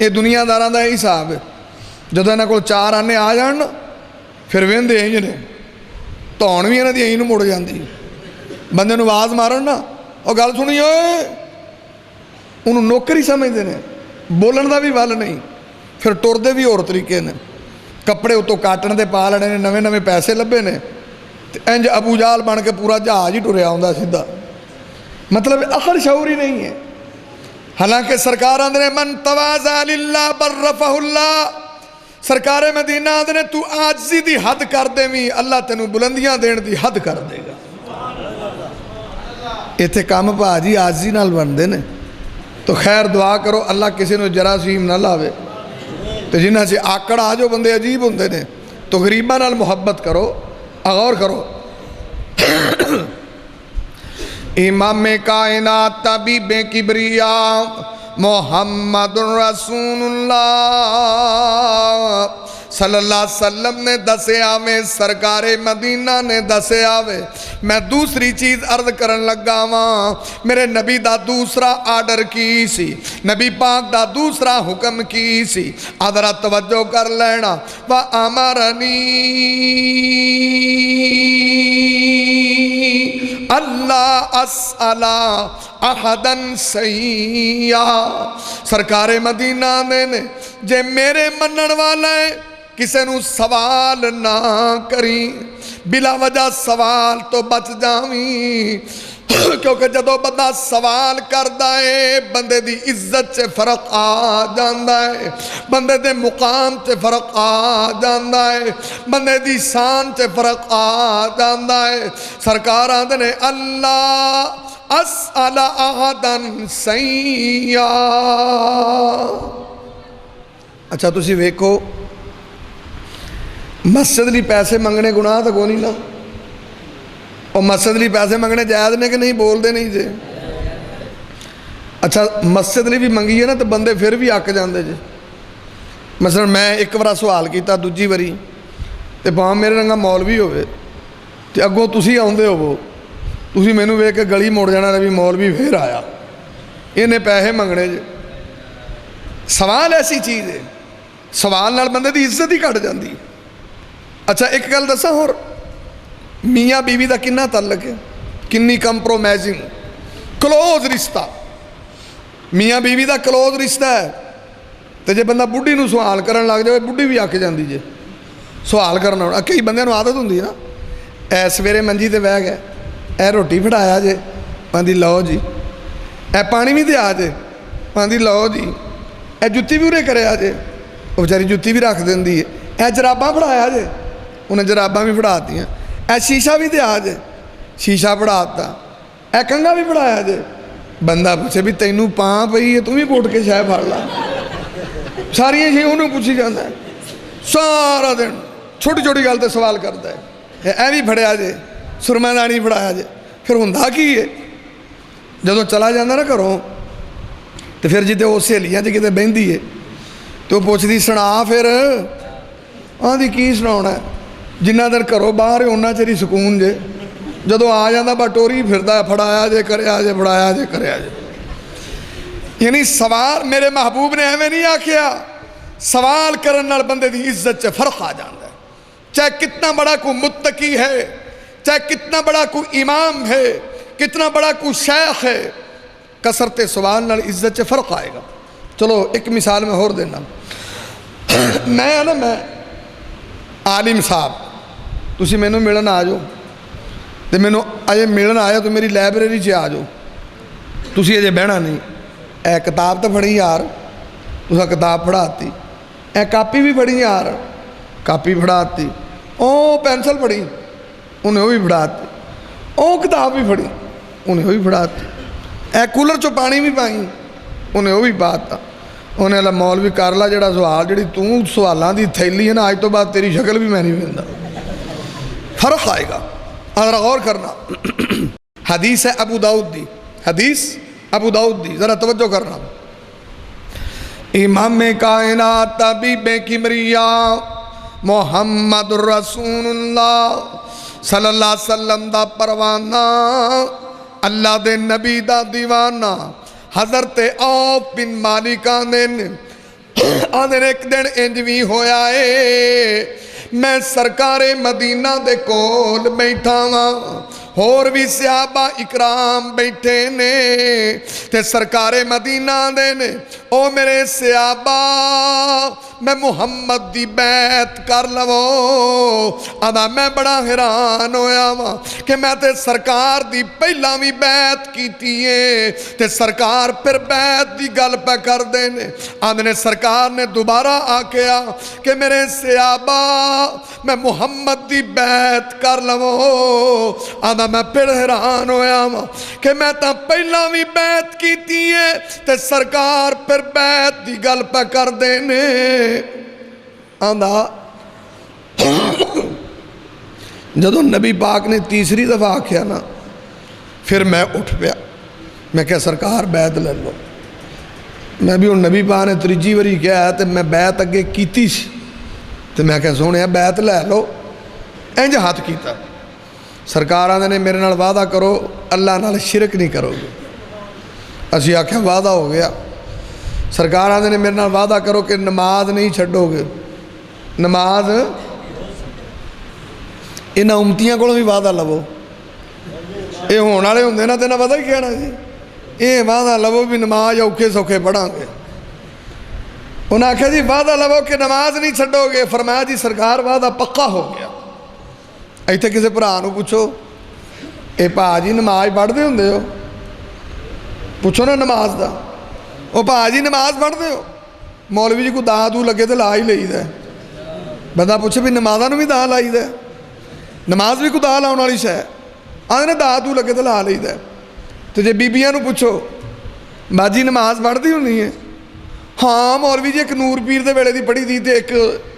A: یہ دنیا داراں دا یہی حساب ہے، جدو انہاں کول 4 آنے آ جان نا پھر وہندے انج نے، دھون بھی انہاں دی ایں نوں مڑ جاندی، بندے نوں آواز مارن نا او گل سنی اوئے انہوں نوکری سمجھتے ہیں، بولن دا بھی ول نہیں، پھر ٹردے بھی اور طریقے نے، کپڑے اتوں کاٹن دے پا لینے نے، نویں نویں پیسے لبے نے، انج ابو جال بن کے پورا جہاز ہی ٹریا ہوندا سیدھا، مطلب عقل شعور ہی نہیں ہے۔ حالانکہ سرکار آندے نے من تواضع للہ برفہ اللہ، سرکار مدینہ آندے نے تو عاجزی دی حد کر دے وی اللہ تینوں بلندیاں دین دی حد کر دے گا۔ ایتھے کام بھاجی عاجزی نال بندے نے، تو خیر دعا کرو اللہ کسی نو جراثیم نہ لاوے، تو جنہاں سے آکڑ آ جو بندے عجیب ہوندے نے، تو غریباں نال محبت کرو، غور کرو۔ امام کائنات طبیب کبریا محمد رسول اللہ صلی اللہ علیہ وسلم نے دسے آوے، سرکار مدینہ نے دسے آوے۔ میں دوسری چیز عرض کرن لگا وہاں، میرے نبی دا دوسرا آرڈر کی سی، نبی پاک دا دوسرا حکم کی سی، ادھرا توجہ کر لینا، وَأَمَرَنِي اللہ اسأل احدن سیّا، سرکار مدینہ نے جے میرے منن والا ہے کسے نو سوال نہ کری، بلا وجہ سوال تو بچ جاویں، کیونکہ جدو بندہ سوال کردا ہے بندے دی عزت سے فرق آ جاندا ہے، بندے دے مقام سے فرق آ جاندا ہے، بندے دی شان سے فرق آ جاندا ہے۔ سرکار آندے نے اللہ اسأل احدن سیّا۔ اچھا تسی ویکھو مسجد لی پیسے منگنے گناہ تو کوئی نہیں نا، اور مسجد لی پیسے منگنے جائز نے کہ نہیں، بول دے نہیں جے؟ اچھا مسجد لی بھی منگی ہے نا تو بندے پھر بھی آکے جاندے جے۔ مثلا میں ایک بار سوال کیتا دوجی باری تے باہم میرے رنگا مولوی ہوئے تے اگوں تسی آندے ہو، تسی میں نو ویکھ کے گلی موڑ جانا رہی مولوی پھر آیا، انہیں پیسے منگنے جے۔ سوال ایسی چیز ہے، سوال نال بندے دی عزت ہی کٹ جاندی۔ اچھا ایک گل دساں اور، میاں بیوی دا کنہ تعلق ہے، کنی کمپرومائزنگ کلوز رشتہ، میاں بیوی دا کلوز رشتہ ہے، تو جے بندہ بڈھی نو سوال کرن لگ جائے بڈھی بھی آکے جاندی جے سوال کرنا۔ کئی بندے نو عادت ہوندی ہے نا، اے سویرے منجی تے بہ گئے، اے روٹی پھڑایا جے، پاندی لو جی، اے پانی بھی دیا جے، پاندی لو جی، اے جتی بھی ارے کرے آجے، وہ بچاری جتی بھی رکھ دیندی ہے، اے جراباں پڑھایا جے، انہیں جراباں بھی پڑھا دیا، اے شیشہ بھی دیا جے، شیشہ پڑھاتا، اے کنگا بھی پڑھایا جے۔ بندہ پوچھے بھی تینوں پاں پئی ہے تم ہی پوٹ کے شاہ پھڑ لا، ساری شیئیں انہوں پوچھی جاندہ ہے، سارا دن چھوٹی چھوٹی گل تے سوال کرتا ہے، اے بھی پڑھایا جے، سرمہ دانی پڑھایا جے، پھر ہندہ کی ہے جدو چلا جاندہ نا کرو تو پھر جتے وہ سہیلیاں جے کتے بہندی ہے تو پوچھ دی سنا پھر آن دی کی سناؤنا ہے، جنہ در کرو باہر انہا چری سکون جے، جدو آ جاندہ بٹوری پھردا ہے پڑھایا جے کریا جے پڑھایا جے کریا جے۔ یعنی سوال میرے محبوب نے ہمیں نہیں آکھیا، سوال کرن نال بندے دی عزت سے فرق آ جاندہ ہے، چاہے کتنا بڑا کوئی متقی ہے، چاہے کتنا بڑا کوئی امام ہے، کتنا بڑا کوئی شیخ ہے، کثرت سوال نال عزت سے فرق آئے گا۔ چلو ایک مثال میں اور دینا، میں عالم صاحب تسی میں نو ملن آ جاؤ تو میں نو اجے ملن آیا تو میری لائبریری سے آ جاؤ، تسی اجے بہنا نہیں، اے کتاب تو پڑھی یار، تسا کتاب پڑھاتی، اے کاپی بھی پڑھی یار، کاپی پڑھاتی، او پینسل پڑھی انہیں وہ بھی پڑھاتی، او کتاب بھی پڑھی انہیں وہ بھی پڑھاتی، اے کولر چو پانی بھی پائیں انہیں وہ بھی پاتا، انہیں اللہ مولوی کارلا جڑا سوال جڑی توں سوالان دی تھیلی ہے نا آج تو بعد تیری شکل بھی میں نہیں بندہ، فرق آئے گا۔ اگر غور کرنا حدیث ہے ابو داؤد دی، حدیث ابو داؤد دی، ذرا توجہ کرنا، امام کائنات طبیب کبریا محمد رسول اللہ صلی اللہ علیہ وسلم دا پروانہ، اللہ دے نبی دا دیوانہ، حضرت عوف بن مالک نے آدھے نے ایک دن انج وی ہویا ہے میں سرکار مدینہ دے کول بیٹھا ہاں اور بھی صحابہ اکرام بیٹھے نے تے سرکار مدینہ دے نے او میرے صحابہ میں محمد دی بیعت کر لو آدھا میں بڑا حیران ہویا ہاں کہ میں تے سرکار دی پہلا بھی بیعت کیتی ہے تے سرکار پھر بیعت دی گل پہ کر دینے آدھے نے سرکار نے دوبارہ آکیا کہ میرے صحابہ میں محمد دی بیعت کر لو آدھا میں پھر حیران ہویا ہاں کہ میں تا پہلا بھی بیعت کیتی ہے تے سرکار پھر بیعت دی گل پہ کر دینے آدھا جدو نبی پاک نے تیسری دفعہ آکھیا نا پھر میں اٹھ پیا میں کہا سرکار بیعت لے لو میں بھی ان نبی پاک نے تریجی وری کیا ہے تو میں بیعت اگے کیتی سی تو میں کہا سونے بیعت لے لو انج ہاتھ کیتا سرکار آدھے نے میرے نال وعدہ کرو اللہ نال شرک نہیں کرو گے اسی آکھیا وعدہ ہو گیا سرکار آدھے نے میرے نال وعدہ کرو کہ نماز نہیں چھڑو گے نماز انہاں امتیاں کو بھی وعدہ لو یہ ہونے والے ہوں نا تینا پتہ ہی کہنا جی یہ وعدہ لو بھی نماز اوکھے سوکھے پڑھاں گے انہاں آکھا جی وعدہ لو کہ نماز نہیں چھڑو گے فرمایا جی سرکار وعدہ پکا ہو گیا ایتھے کسے پرانو پوچھو اے پا جی نماز پڑھ دے ہوں دے ہو پوچھو نا نماز دا او پا جی نماز پڑھ دے ہو مولوی جی کو دا دو لگے تو لا ہی لئی دے بندہ پوچھے بھی نمازہ نو بھی دا لائی دے نماز بھی کو دا لاؤن والی شے آدھے نے دا دو لگے تو لا لئی دے تو جے بی بیاں نو پوچھو باجی نماز پڑھ دی ہونی ہے ہاں مولوی جی ایک نور پیر دے ویلے دی پڑھی دی تے ایک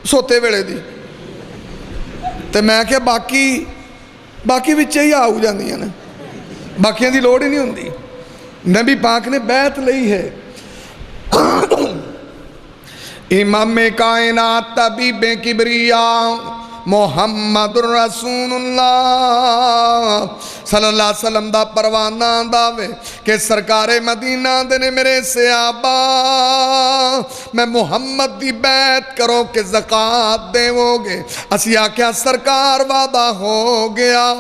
A: سوتے ویلے دی تے میں کہ باقی بچے ہی آؤ جاندی ہیں نا باقیاں دی لوڑ ہی نہیں ہوندی نبی پاک نے بیعت لئی ہے امام کائنات طبیب کبریاء محمد رسول اللہ صلی اللہ علیہ وسلم دا پروانہ داوے کہ سرکار مدینہ دنے میرے صحابہ میں محمد دی بیعت کرو کہ زکاة دے ہوگے اسی آکھیا سرکار وعدہ ہو گیا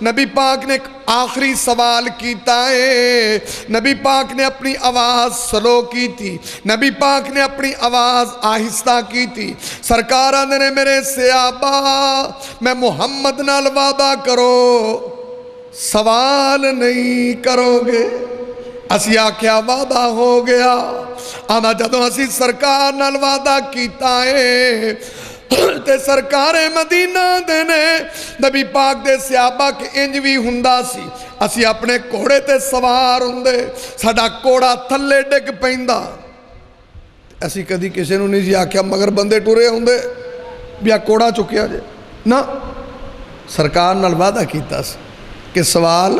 A: نبی پاک نے ایک آخری سوال کیتا ہے نبی پاک نے اپنی آواز سلو کی تھی نبی پاک نے اپنی آواز آہستہ کی تھی سرکار نے میرے صحابہ میں محمد نال وعدہ کرو سوال نہیں کرو گے اسی آکھیا وعدہ ہو گیا آنا جدوں اسی سرکار نال وعدہ کیتا ہے تے سرکار مدینہ دینے نبی پاک دے صحابہ کے انج بھی ہندا سی اسی اپنے کوڑے تے سوار ہندے ساڈا کوڑا تھلے ڈگ پیندا اسی کدی کسی نو نہیں جی آکھیا مگر بندے ٹورے ہندے بیا کوڑا چکیا جے نا سرکار نال وعدہ کیتا سی کہ سوال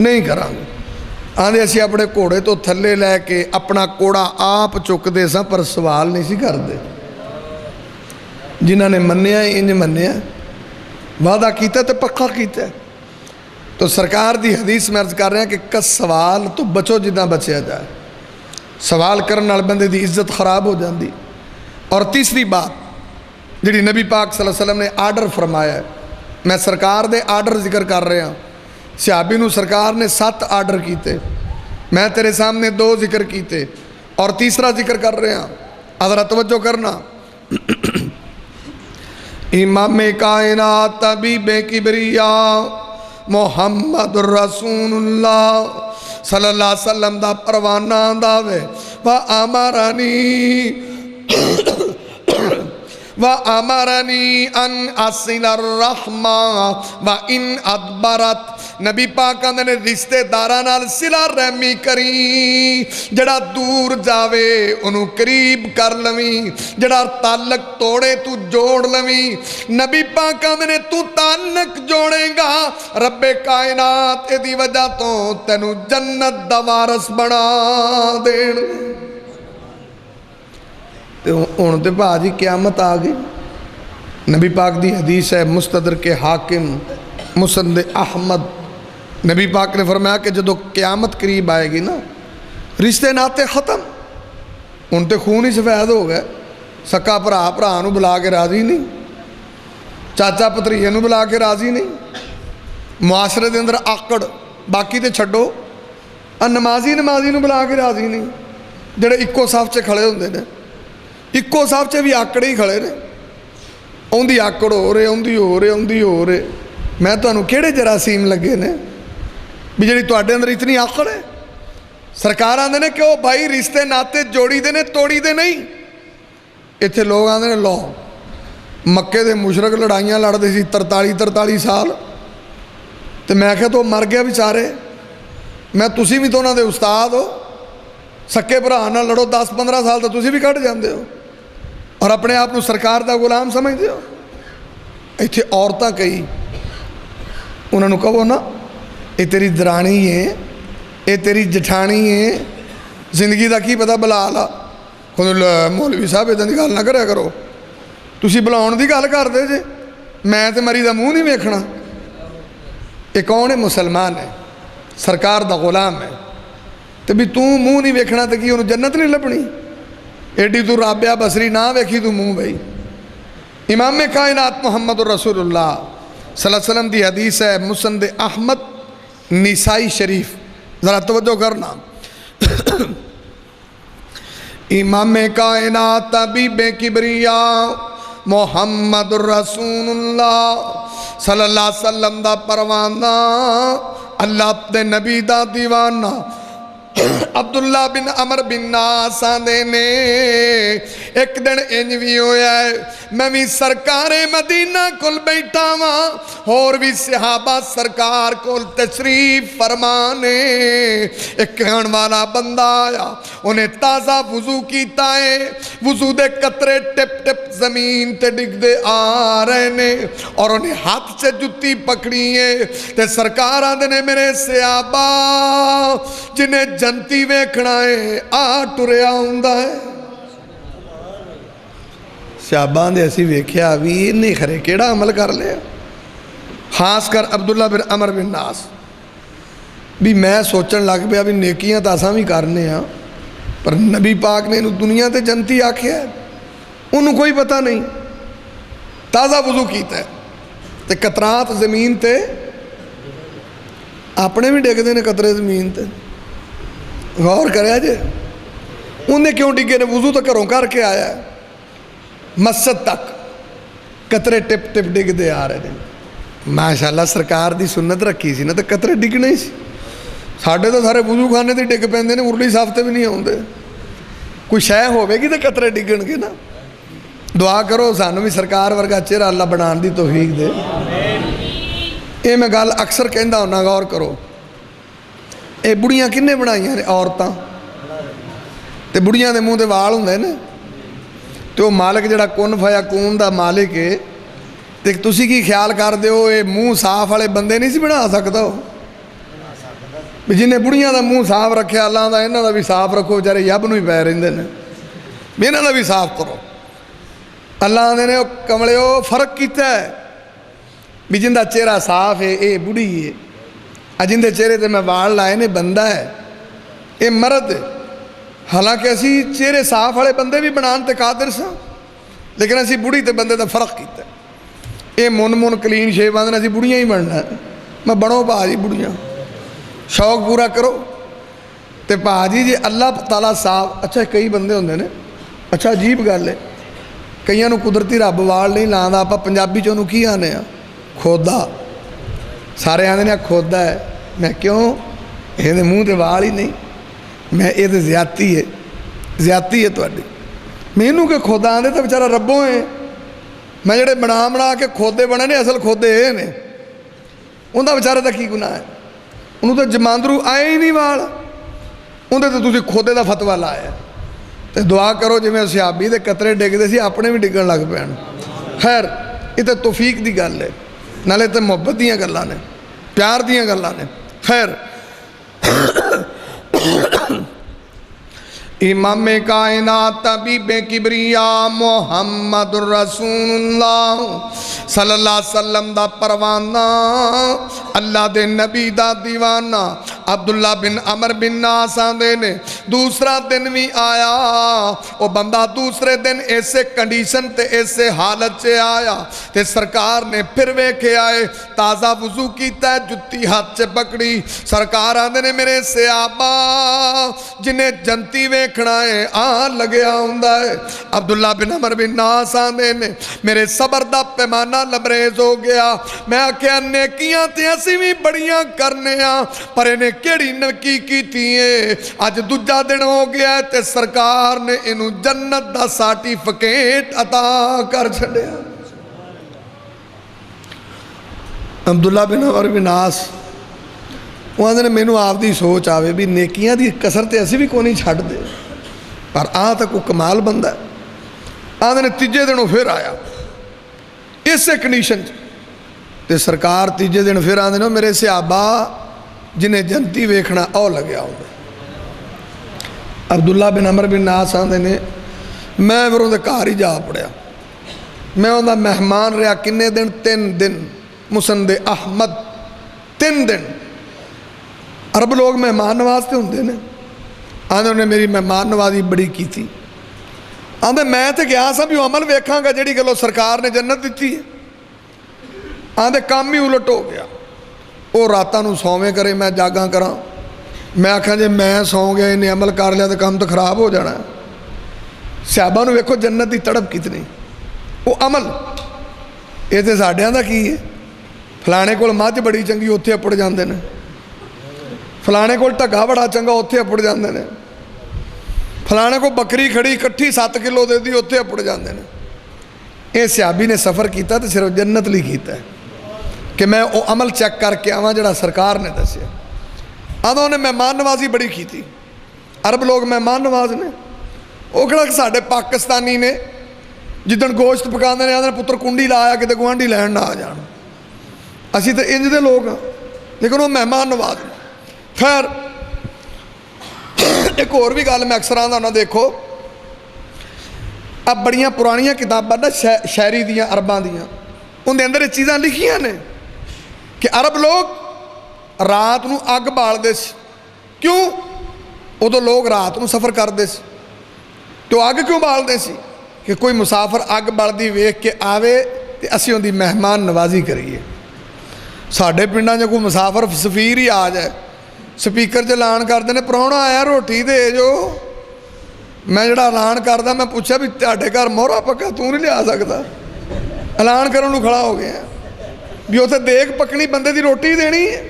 A: نہیں کرانگے آندھے اسی اپنے کوڑے تو تھلے لے کے اپنا کوڑا آپ چک دے سا پر سوال نہیں سی کر دے جنہاں نے منیا انج منیا وعدہ کیتا تے پکا کیتا تو سرکار دی حدیث میں عرض کر رہے ہیں کہ کس سوال تو بچو جدہ بچیا جائے سوال کرنے والے بندے دی عزت خراب ہو جاندی اور تیسری بات جڑی نبی پاک صلی اللہ علیہ وسلم نے آرڈر فرمایا ہے میں سرکار دے آرڈر ذکر کر رہے ہیں صحابی نو سرکار نے 7 آرڈر کیتے میں تیرے سامنے 2 ذکر کیتے اور تیسرا ذکر کر رہے ہیں حضرت توجہ کرنا امام کائنات طبیب کبریاء محمد رسول اللہ صلی اللہ علیہ وسلم دا پروانہ داوے وَأَمَرَنِي أَنْ أَصِلَ الرَّحْمَةَ وَإِنْ أَدْبَرَتْ نبی پاک نے رشتے دارانال صلہ رحمی کری جڑا دور جاوے انہوں قریب کر لویں جڑا تعلق توڑے تو جوڑ لویں نبی پاک نے تو تعلق جوڑے گا رب کائنات دی وجہ تو تینو جنت دا وارث بنا دین ان تے بھاجی قیامت آ گئی نبی پاک دی حدیث ہے مستدرک حاکم مسند احمد نبی پاک نے فرمایا کہ جدو قیامت قریب آئے گی نا رشتے ناتے ختم ہن تے خون ہی سفید ہو گیا. سکا بھرا نو بلا کے راضی نہیں, چاچا پتریے نو بلا کے راضی نہیں. معاشرے دے اندر آکڑ, باقی تے چھڈو, نمازی نو بلا کے راضی نہیں. جڑے اکو صف 'چ کھڑے ہوندے نے, اکو صف 'چ بھی آکڑے ہی کھڑے نے. اُندی آکڑ ہو رہے, اُندی ہو رہے, اُندی ہو رہے. میں تانوں کہڑے جراثیم لگے نے بھی جڑی تواڈے اندر اتنی آکڑ ہے. سرکار آندے نے کہ وہ بھائی رشتے ناتے جوڑی دے نے, توڑی دے نہیں. اتنے لوگ آندے نے لو مکے دے مشرک لڑائیاں لڑتے سی 43 سال, تو میں کہ تو مر گیا بیچارے. میں تسی بھی تو انہاں دے استاد ہو, سکے بھرا نال لڑو 10-15 سال تو تسی بھی کٹ جاندے ہو اور اپنے آپ کو سرکار دا غلام سمجھتے ہو. اتنے عورتاں کئی, انہوں نے کہو نا یہ تیری درانی ہے, یہ تیری جٹھانی ہے, زندگی دا کی پتہ بلا لا. مولوی صاحب ادھر کی گل نہ کریا کرو, تسی بلاؤن دی گل کردے جے, میں تے مری دا منہ نہیں ویکھنا. یہ کون ہے؟ مسلمان ہے, سرکار دا غلام ہے. تو بھی توں منہ نہیں ویکھنا تو کی انہوں جنت نہیں لبنی؟ ایڈی تو رابعہ بصری نہ ویکھی تو منہ بھائی. امام کائنات محمد رسول اللہ صلی اللہ علیہ وسلم دی حدیث ہے, مسند احمد نسائی شریف, ذرا توجہ کرنا. امام کائنات حبیب کبریا محمد رسول اللہ صلی اللہ علیہ وسلم دا پروانہ, اللہ دے نبی دا دیوانہ عبداللہ بن عمر بن ناس آندے نے ایک دن انج بھی ہویا ہے, میں بھی سرکار مدینہ کل بیٹھا ہاں, اور بھی صحابہ سرکار کل تشریف فرمانے. ایک کہن والا بندہ آیا, انہیں تازہ وضو کیتا ہے, وضو دے قطرے ٹپ ٹپ زمین تے ڈگ دے آ رہے نے, اور انہیں ہاتھ سے جتی پکڑی ہے. تے سرکار آندے نے میرے صحابہ جنہیں جنتی ویکھنا ہے آ ٹریا ہوندا ہے. صحابہ نے اسی ویکھیا بھی نہیں خرے کیڑا عمل کر لیا, خاص کر عبداللہ بن عمر بن ناس. بھی میں سوچن لگ پیا بھی نیکیاں تو اساں بھی کرنے ہاں, پر نبی پاک نے انہوں دنیا تے جنتی آکھیا ہے, انہوں کوئی پتہ نہیں. تازہ وضو کیتا ہے تے قطرات زمین تے اپنے بھی ڈگ دے نے قطرے زمین تے. غور کریا جے انہیں کیوں ڈگے نے؟ وضو تو گھروں کر کے آیا ہے, مسجد تک قطرے ٹپ ٹپ ڈگ دے آ رہے ہیں. ماشاءاللہ سرکار دی سنت رکھی سی نا, تو قطرے ڈگنے ہی سی. ساڈے تو سارے وضو خانے تے ڈگ پیندے نے, ارلی صاف تے بھی نہیں آوندے. کوئی شے ہوے گی تو قطرے ڈگن گے نا. دعا کرو سانو بھی سرکار ورگا چہرہ اللہ بنان دی توفیق دے. یہ میں گل اکثر کہندا ہونا, غور کرو. یہ بڑیاں کنے بنائیاں نے؟ عورتاں. تے بڑیاں دے منہ تے وال ہوندے نے, تے وہ مالک جڑا کن فیکون دا مالک ہے, تے تسی کی خیال کر دیو یہ منہ صاف والے بندے نہیں سی بنا سکتا ہو؟ جنہیں بڑیاں دا منہ صاف رکھیا اللہ دا انہاں دا بھی صاف رکھو, بیچارے یب نو ہی پے رہندے نے, بھی انہاں دا بھی صاف کرو. اللہ نے کملیو فرق کیتا ہے بھی جن دا چہرہ صاف ہے اے بڑی ہے, جن دے چہرے تے میں وال لائے نے بندہ ہے, اے مرد ہے. حالانکہ اسی چہرے صاف والے بندے بھی بنان تے قادر ساں, لیکن اسی بڑی تے بندے دا فرق کیتا ہے. اے من کلین شیو آندے اسی بڑیاں ہی بننا ہے. میں بنو بھا جی بڑیاں, شوق پورا کرو. تے بھا جی جی اللہ تعالیٰ صاف. اچھا کئی بندے ہوندے نے, اچھا عجیب گل ہے, کئیاں نو قدرتی رب وال نہیں لاندا, آپا پنجابی چ انہوں کی آنے ہیں؟ کھودا. سارے آندے نے کھودا ہے. میں کیوں؟ یہ منہ تے وال ہی نہیں. میں یہ تو زیادتی ہے, زیادتی ہے تواڈی. مینوں کہ کھودا آندے تو بیچارہ ربوں ہے. میں جڑے بنا کے کھودے بنے نے اصل کھودے یہ نے, انہاں بیچارے دا کی گناہ ہے؟ انہوں تو جماندرو آئے ہی نہیں وال, اندر تو تسی کھودے دا فتویٰ لایا. تو دعا کرو جی میں صحابی دے قطرے ڈگتے سی اپنے بھی ڈگن لگ پین. خیر یہ تو توفیق دی گل ہے, نالے تو محبت دیاں گلاں نے, پیار دیاں گلاں نے. خیر امام کائنات حبیب کبریا محمد رسول اللہ صلی اللہ علیہ وسلم دا پروانہ, اللہ دے نبی دا دیوانہ, عبداللہ بن عمر بن ناس آندے نے دوسرا دن بھی آیا، وہ بندہ دوسرے دن ایسے کنڈیشن تے ایسے حالت سے آیا تے سرکار نے پھر ویکھے آئے، تازہ وضو کیتا ہے، جتی ہاتھ سے پکڑی، سرکار آندے نے میرے صحابہ جنہیں جنتی ویکھنا ہے آن لگیا ہوندہ ہے۔ عبداللہ بن عمر بن ناس آندے نے میرے صبر دا پیمانہ لبریز ہو گیا، میں آکھیا نیکیاں تے اسی بھی بڑیاں کرنے پر انہیں کیڑی نکی کی تیئے، آج دجا دن ہو گیا ہے تے سرکار نے انہوں جنت دا سارٹیفکیٹ عطا کر چھڑیا۔ عبداللہ بن عمر بن ناس وہاں نے میں نو آپ دی سوچ آوے بھی نیکیاں دی کسر تے ایسی بھی کو نہیں چھڑ دے، پر تک وہ کمال بندہ ہے۔ آدھے نے تیجے دنوں پھر آیا اس سے کنڈیشن تے سرکار تیجے دن پھر آدھے نے میرے صحابہ جنہیں جنتی ویکھنا او لگیا ہوگا۔ عبداللہ بن عمر بن ناس آدھے نے میں پھر اندھے کار ہی جا پڑیا، میں اندھا مہمان رہا کنے دن 3 دن، مسند احمد 3 دن۔ عرب لوگ مہمان نوازتے ہوندے نے، آدھے انہیں میری مہمان نوازی بڑی کی تھی، آدھے میں تے گیا سا بھی عمل ویکھاں گا جڑی گلو سرکار نے جنت دیتی ہے، آدھے کام ہی الٹ ہو گیا، وہ راتاں نو سویں کرے میں جاگاں کراں، میں آکھاں جے میں سو گیا انہیں عمل کر لیا تو کام تو خراب ہو جانا ہے۔ صحابہ نو ویکھو جنت دی تڑپ کتنی، وہ عمل یہ تے ساڈیاں دا کی ہے، فلانے کول مجھ بڑی چنگی اوتھے اپڑ جاندے نے، فلانے کول ٹگا بڑا چنگا اوتھے اپڑ جاندے نے، فلانے کو بکری کھڑی کٹھی 7 کلو دے دی اوتھے اپڑ جاندے نے۔ یہ صحابی نے سفر کیتا تو صرف جنت لی کیتا ہے کہ میں وہ عمل چیک کر کے آواں جڑا سرکار نے دسیا۔ آدھوں نے مہمان نوازی بڑی کی تھی، عرب لوگ مہمان نواز نے، وہ کہڑا کہ ساڑھے پاکستانی نے جدن گوشت پکاندے نے آدھے پتر کنڈی لایا کہ گوانڈی لین نہ آ جان، اسی تو انج دے لوگ ہیں، لیکن وہ مہمان نواز نے۔ خیر ایک اور بھی گل میں اکثر آندھا ہونا، دیکھو اب بڑیاں پرانیاں کتاباں نا شاعری دیاں عرباں دیاں ان دے اندر یہ چیزاں لکھیاں نے کہ عرب لوگ رات نو اگ بال دے سی، کیوں؟ ادو لوگ رات نو سفر کر دے سی تو اگ کیوں بال دے سی کہ کوئی مسافر اگ بال دی ویکھ کے آوے تے اسی ان دی مہمان نوازی کریے۔ ساڑھے پنڈاں جو کوئی مسافر سفیر ہی آ جائے سپیکر چلان کر دینے پراؤنا آیا روٹی دے جو، میں جڑا اعلان کردا میں پوچھا بھی تہاڈے گھر مورا پکا تو نہیں لیا سکتا، اعلان کرن نوں کھڑا ہو گیا بھی اتنے دیکھ پکنی بندے دی روٹی دینی ہے۔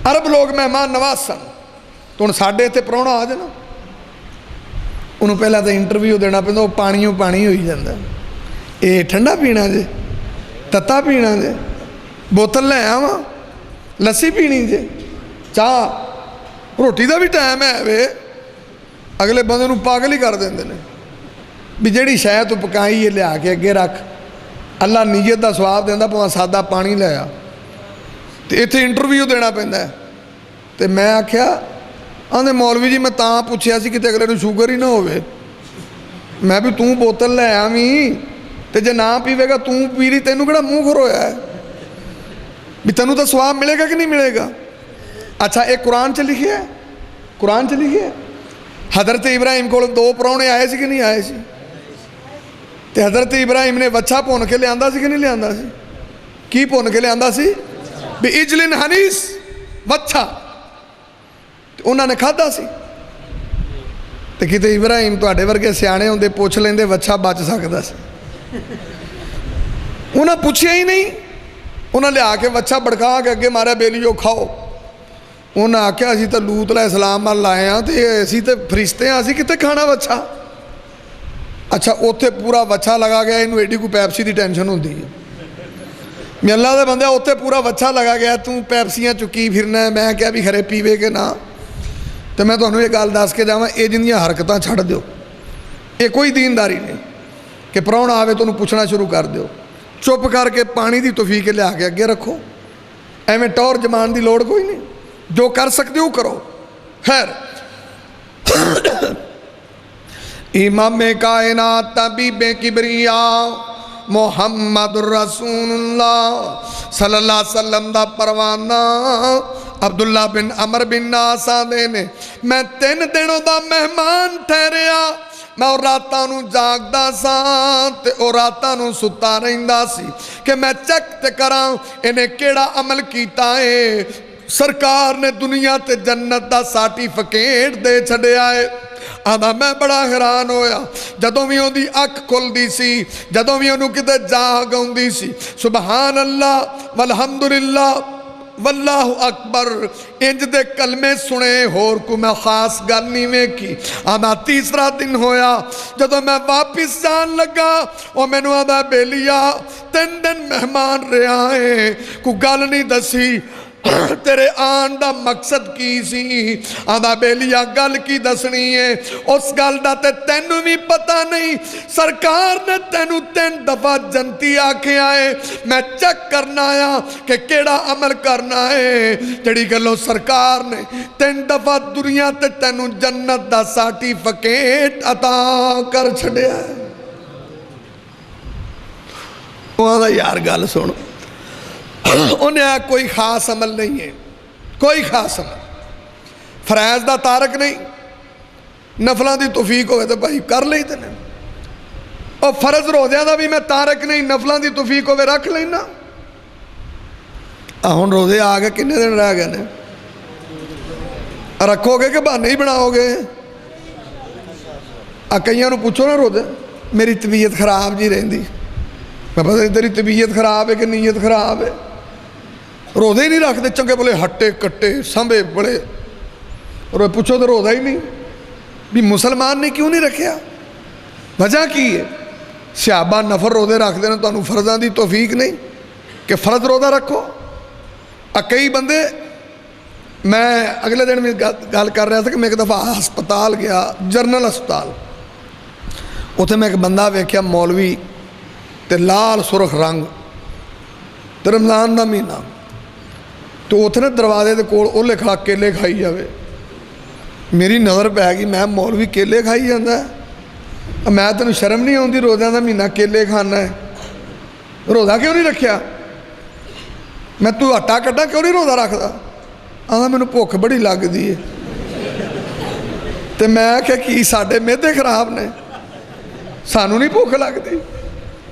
A: عرب لوگ مہمان نواز سن، تو ہن ساڈے اتنے پراؤنا آ جانا انہوں پہلا تو انٹرویو دینا پہندا، وہ پانیوں پانی ہوئی جاندہ، اے ٹھنڈا پینا جے، تتا پینا جے، بوتل لے آواں، لسی پینی جے، چاہ روٹی دا بھی ٹائم ہے وے، اگلے بندے نوں پاگل ہی کر دیندے نے بھی جیڑی شاید تو پکائی ہے لیا کے اگے رکھ، اللہ نیت دا ثواب دیندا پواں سادہ پانی لیا تے ایتھے انٹرویو دینا پیندا ہے۔ تے میں آکھیا آندے مولوی جی میں تاں پوچھیا سی کہ اگلے نوں شوگر ہی نہ ہوئے، میں بھی توں بوتل لے آویں تے جے نہ پیوے گا توں پی لی تینوں کیڑا منہ کھرویا ہے بھی تینوں تو ثواب ملے گا کہ نہیں ملے گا۔ اچھا ایک قرآن چ لکھیا ہے، قرآن چ لکھیا ہے حضرت ابراہیم کو 2 پراؤنے آئے سی کہ نہیں آئے سی، تے حضرت ابراہیم نے وچھا پون کے لیا سی کہ نہیں لیا سی، کی پون کے لیا سی بھی اجلن حنیس وچھا، انہوں نے کھادا سی تے کتے ابراہیم تواڈے ورگے سیانے ہوندے پوچھ لیندے وچھا بچ سکدا سی، انہاں پوچھیا ہی نہیں، انہاں لیا کے وچھا بڑکا کے اگے مارا بیلیو کھاؤ، انہاں آکھیا اسی تے لوط علیہ السلام مل لائے ہیں تے اسی تے فرشتے ہیں اسی کتے کھانا وچھا۔ اچھا اوتھے پورا وچھا لگا گیا، انہوں ایڈی کوئی پیپسی دی ٹینشن ہوندی ہے، میں اللہ دے بندے اوتھے پورا وچھا لگا گیا توں پیپسیاں چکی پھرنا ہے، میں کیا بھی خرے پیوے کے نا، تو میں تانوں یہ گل دس کے جاواں اے جندیاں حرکتاں چھڑ دیو، یہ کوئی دینداری نہیں کہ پراؤنا آوے تو انہوں پوچھنا شروع کر دیو، چپ کر کے پانی دی توفیق لیا کے اگے رکھو، ایویں ٹور جمان دی لوڑ کوئی نہیں، جو کر سکتے ہو کرو۔ خیر امام کائنات طبیب کبریاء محمد رسول اللہ صلی اللہ علیہ وسلم دا پروانہ عبداللہ بن عمر بن عاص آندے نے میں 3 دنوں دا مہمان ٹھہریا میں اور راتاں نوں جاگدا ساں تے اور راتاں نوں ستا رہندا سی کہ میں چیک تے کراں انہیں کیڑا عمل کیتا ہے سرکار نے دنیا تے جنت دا سرٹیفکیٹ دے چھڈیا ہے آدھا میں بڑا حیران ہویا جدوں بھی اون دی اکھ کھل دی سی جدوں بھی اونوں کتے جاگ آوندی سی سبحان اللہ والحمدللہ واللہ اکبر انج دے کلمے سنے ہور کو میں خاص گل نہیں ویکھی آدھا تیسرا دن ہویا جدوں میں واپس جان لگا او مینوں آدھا بیلیا 3 دن مہمان رہا ہے کو گل نہیں دسی تیرے آن دا مقصد کی سی آدھا بیلیا گل کی دسنی ہے اس گل دا تے تینوں بھی پتہ نہیں سرکار نے تینوں 3 دفعہ جنتی آکھے آئے میں چیک کرنا آیا کہ کیڑا عمل کرنا ہے جڑی گلوں سرکار نے 3 دفعہ دنیا تے تینوں جنت دا سرٹیفکیٹ عطا کر چھڑیا ہے وہاں یار گل سنو انہیں کوئی خاص عمل نہیں ہے کوئی خاص عمل فرائض دا تارک نہیں نفلان دی توفیق ہوئے تو بھائی کر لئی تے نہیں اور فرض روزیاں دا بھی میں تارک نہیں نفلان دی توفیق ہوئے رکھ لینا ہن روزے آگے کنے دن رہ گئے نے رکھو گے کہ بہانے ہی بناؤ گے کئیاں نو پوچھو نا روزے میری طبیعت خراب جی رہندی میں پتہ نہیں تیری طبیعت خراب ہے کہ نیت خراب ہے روزے ہی نہیں رکھتے چنگے بولے ہٹے کٹے سنبے بڑے اور پوچھو تو روزہ ہی نہیں بھی مسلمان نے کیوں نہیں رکھیا وجہ کی ہے صحابہ نفر روزے رکھ دینا تو انہوں فرضاں دی توفیق نہیں کہ فرض روزہ رکھو کئی بندے میں اگلے دن میں گل کر رہا تھا کہ میں ایک دفعہ ہسپتال گیا جنرل ہسپتال اتنے میں ایک بندہ ویکھیا مولوی تے لال سرخ رنگ تے رمضان دا مہینہ تو اتنے دروازے دے کول اولے کھڑا کیلے کھائی جاوے میری نظر پہ گئی میں مولوی کیلے کھائی جاندہ ہے میں تینوں شرم نہیں ہوندی روزہ دا مہینہ کیلے کھانا ہے روزہ کیوں نہیں رکھیا میں تو ہٹا کٹا کیوں نہیں روزہ رکھدا آدھا مینوں بھوک بڑی لگ دی ہے تے میں کہ ساڈے معدے خراب نے سانوں نہیں بھوک لگدی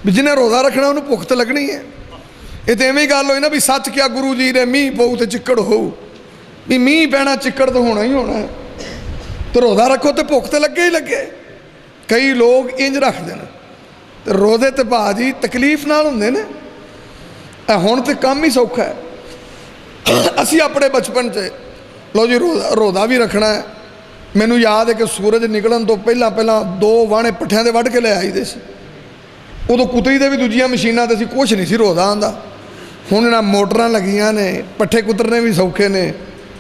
A: بھی جنہیں روزہ رکھنا انہوں بھوک تے لگنی ہے یہ تو ایویں گل ہوئی نا بھی سچ کیا گرو جی نے میہ پو تے چکڑ ہو بھی میہ پینا چکڑ تو ہونا ہی ہونا ہے تو روزہ رکھو تو بھوک تے لگے ہی لگے کئی لوگ انج رکھ دینا تو روزے تے باجی تکلیف نال ہوندے نے ہن تے کام ہی سوکھا ہے اسی اپنے بچپن سے لو جی روزہ بھی رکھنا ہے مینوں یاد ہے کہ سورج نکلن تو پہلا 2 وانے پٹھیاں دے وڈ کے لے آئی دے سی ادو کتری دے بھی دوجیاں مشیناں تے سی کچھ نہیں سی روزہ آندا ہن نہ موٹراں لگیاں نے پٹھے کترنے بھی سوکھے نے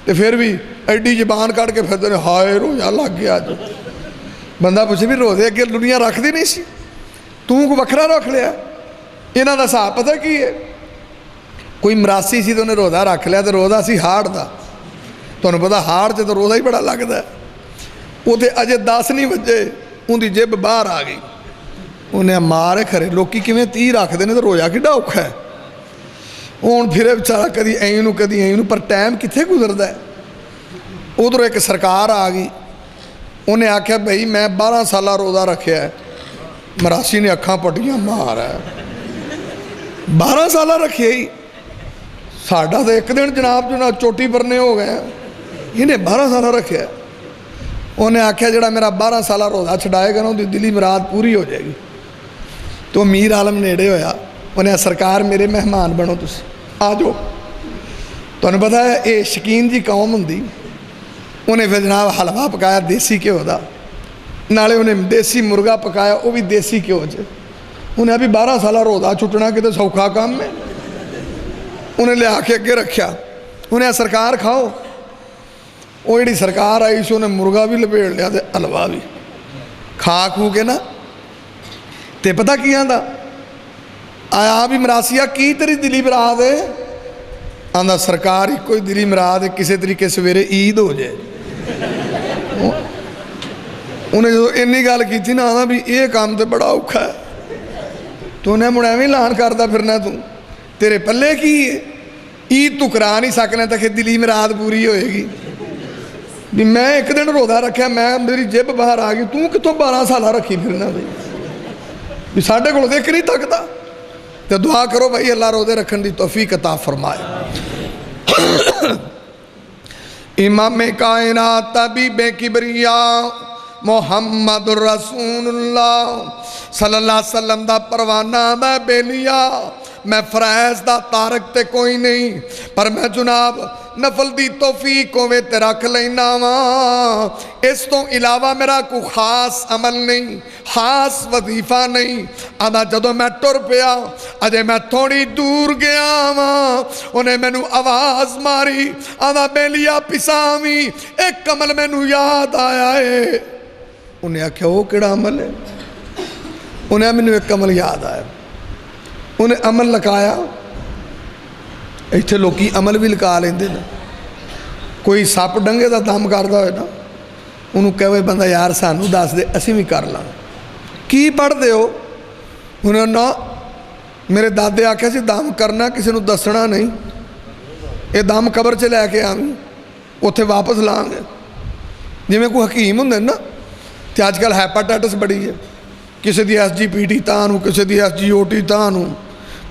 A: تے پھر بھی ایڈی زبان کٹ کے پھردے نے ہائے روزہ لگ گیا اج بندہ پوچھے بھی روزے اگے دنیا رکھدی نہیں سی توں کو وکھرا رکھ لیا انہاں دا حساب پتہ کی ہے کوئی مراسی سی تو انہیں روزہ رکھ لیا تو روزہ سی ہاڑ دا تمہیں پتہ ہاڑ سے تو روزہ ہی بڑا لگتا ہے وہ تے اجے 10 نہیں بجے ان دی جیب باہر آ گئی انہیں مارے کھرے لوکی کیویں 30 رکھ دینے تو روزہ کیڈا اوکھا ہے ہن پھر بیچارہ کدی اینوں پر ٹائم کتنے گزردا ہے ادھر ایک سرکار آ گئی انہیں آکھیا بھائی میں 12 سالہ روزہ رکھیا ہے مراسی نے اکھاں پٹیاں مارا ہے 12 سالہ رکھیا ہی ساڈا تو ایک دن جناب جو نا چوٹی پرنے ہو گئے انہیں 12 سالہ رکھیا ہے انہیں آکھیا جڑا میرا 12 سالہ روزہ چھڑائے گا نا ان دی دلی مراد پوری ہو جائے گی تو امیر عالم نیڑے ہویا انہیں سرکار میرے مہمان بنو تسی آ جاؤ تو انہیں پتا ہے یہ شکین جی قوم ہوندی انہیں پھر جناب حلوہ پکایا دیسی گھیو دا نالے انہیں دیسی مرغا پکایا وہ بھی دیسی گھیو چ انہیں ابھی 12 سالہ روزہ چھٹنا کتے سوکھا کام میں انہیں لے آ کے اگے رکھیا انہیں سرکار کھاؤ وہ جڑی سرکار آئی سی انہیں مرغا بھی لپیڑ لیا تے حلوہ بھی کھا کھو کے نا تے پتہ کی آندا آیا بھی مراسیہ کی تیری دلی مراد ہے آندا سرکار ہی کوئی دلی مراد ہے کسی طریقے سویرے عید ہو جائے انہیں جو انی گال کی تھی نا آندا بھی یہ کام تے بڑا اوکھا ہے تو انہیں مڑے میں لان کردہ پھرنا تو تیرے پلے کی ہے عید تو کرا نہیں سکنا تو کہ دلی مراد پوری ہوئے گی بھی میں ایک دن روزہ رکھا میں میری جیب باہر آ گئی تو کتوں 12 سالہ رکھی پھرنا بھی ساڈے کو دیکھ نہیں تکتا تو دعا کرو بھائی اللہ روزے رکھن دی توفیق عطا فرمائے امام کائنات طبیب کبریاء محمد الرسول اللہ صلی اللہ علیہ وسلم دا پروانہ میں بیلیا میں فریض دا تارک تے کوئی نہیں پر میں جناب نفل دی توفیق ہوئے تے رکھ لینا وہاں اس تو علاوہ میرا کوئی خاص عمل نہیں خاص وظیفہ نہیں آدھا جدو میں ٹر پیا اجے میں تھوڑی دور گیا وہاں انہیں میں نو آواز ماری آدھا بیلیا پسامی ایک عمل میں نو یاد آیا ہے انہیں آکھیا وہ کیڑا عمل ہے انہیں میں نو ایک عمل یاد آیا انہیں عمل لکایا ایتھے لوکی عمل بھی لکا لیں دے نا کوئی ساپ ڈنگے دا دام کردہ ہوئے نا انہوں کہوئے بندہ یار سانو داس دے اسی بھی کر لاں کی پڑھ دے ہو انہوں نا میرے دادے آکھے سے دام کرنا کسی نو دسنا نہیں یہ دام قبر چلے آکے آمیں اتھے واپس لانگے جی میں کوئی حکیم ہوں دے نا تے آج کل ہیپاٹائٹس بڑی ہے کسی دی ایس جی پی ٹی تان ہوں کسی دی ایس جی او ٹی تان ہوں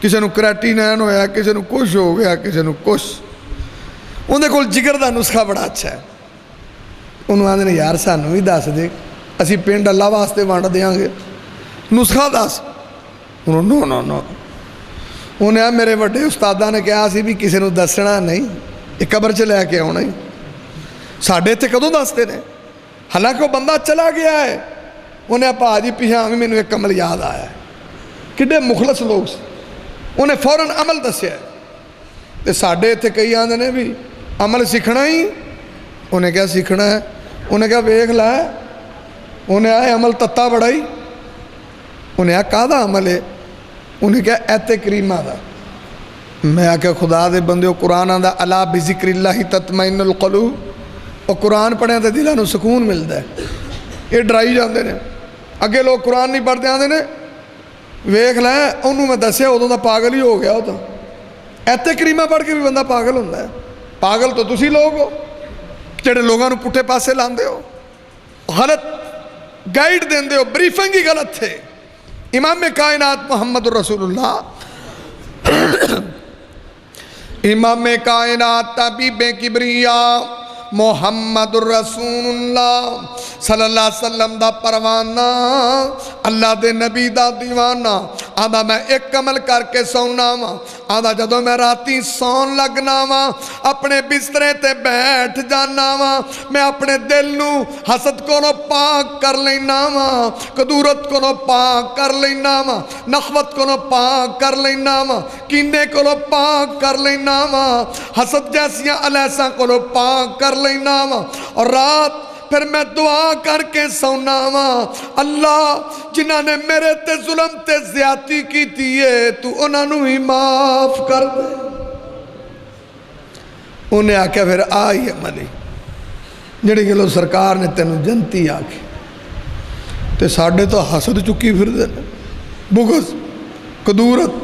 A: کسی نو کریٹینین ہویا کسی نو کچھ ہو گیا کسی نو کچھ انہیں کول جگر دا نسخہ بڑا اچھا ہے انہوں آدھے نے یار سانو ہی داس دے اسی پینڈ اللہ واسطے وانڈ دیاں گے نسخہ داس انہوں نو انہیں میرے بڑے استادہ نے کہا اسی بھی کسی نو دسنا نہیں ایک قبر چلے کے ہونا ہی ساڑھے تھے کدوں دستے نے حالانکہ وہ بندہ چلا گیا ہے انہیں پا جی پیچھا میں نے ایک عمل یاد آیا ہے کڈے مخلص لوگ سے انہیں فوراً عمل دسیا ہے تے ساڑھے تھے کئی آندھے نے بھی عمل سکھنا ہی انہیں کیا سکھنا ہے انہیں کیا ویکھ لائے انہیں آئے عمل تتا بڑھائی انہیں آئے کہا دا عمل ہے انہیں کیا ایت کریمہ دا میں آکے خدا دے بندے قرآن آندھا الا بذکر اللہ تطمئن القلوب اور قرآن پڑھیں تو دلانو سکون ملتا ہے یہ ڈرائی جاندے نے اگے لوگ قرآن نہیں پڑھتے آندھے نے ویکھ لائیں انہوں میں دسیا ادھوں دا پاگل ہی ہو گیا ہوتا ایتے کریمہ پڑھ کے بھی بندہ پاگل ہوندہ ہے پاگل تو تسی لوگ ہو جڑے لوگاں نو پٹھے پاسے لاندے ہو غلط گائیڈ دیندے ہو بریفنگ ہی غلط تھے امام کائنات محمد الرسول اللہ امام کائنات طبیب کبریاء محمد الرسول اللہ صلی اللہ علیہ وسلم دا پروانہ اللہ دے نبی دا دیوانہ آدھا میں ایک عمل کر کے سونا وا آدھا جدو میں راتی سون لگنا وا اپنے بسترے تے بیٹھ جانا وا میں اپنے دل نو حسد کو نو پاک کر لینا وا قدورت کو نو پاک کر لینا وا نخوت کو نو پاک کر لینا وا کینے کو نو پاک کر لینا وا حسد جیسیاں علیساں کو نو پاک کر لینا وا اور رات پھر میں دعا کر کے سونا وا اللہ جنہاں نے میرے تے ظلم تے زیادتی کی تیئے تو انہاں نو ہی معاف کر دے انہیں آکے پھر آئی عملی جڑی گلو سرکار نے تینو جنتی آکے تے ساڑھے تو حسد چکی پھر دے بغض قدورت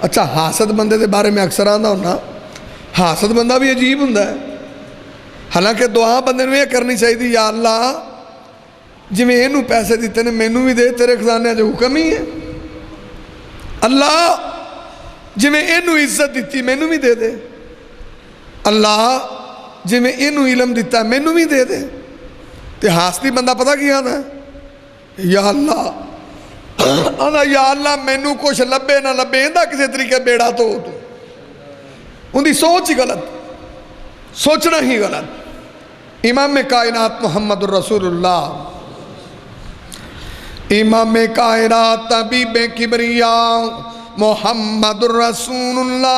A: اچھا حاسد بندے دے بارے میں اکثر آندہ ہونا حاسد بندہ بھی عجیب ہوندہ ہے حالانکہ دعا بندے نے یہ کرنی چاہیے یا اللہ جی میں اینو پیسے دیتے نے مینو بھی دے تیرے خزانے جو حکم ہی ہے اللہ جی میں اینو عزت دیتی مینو بھی دے دے اللہ جی میں اینو علم دیتا مینو بھی دے دے تے ہاستی بندہ پتہ کیا آنا ہے یا اللہ آنا یا اللہ مینو کچھ لبے نہ لبے اندہ کسی طریقے بیڑا تو ان دی سوچ ہی غلط سوچنا ہی غلط امام کائنات محمد الرسول اللہ امام کائنات طبیب کبریاء محمد الرسول اللہ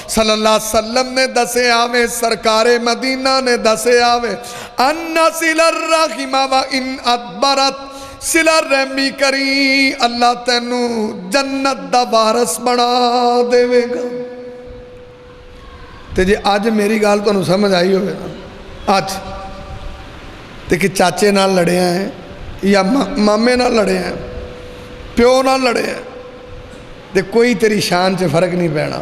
A: صلی اللہ علیہ وسلم نے دسے آوے سرکار مدینہ نے دسے آوے ان صل الرحم و ان ادبرت صل الرحمی کری اللہ تینو جنت دا وارث بنا دے گا تے جی آج میری گال تو انہوں سمجھ آئی ہوئے نا آج تے کہ چاچے نال لڑے ہیں یا مامے نال لڑے ہیں پیو نال لڑے ہیں تے کوئی تیری شان چے فرق نہیں پینا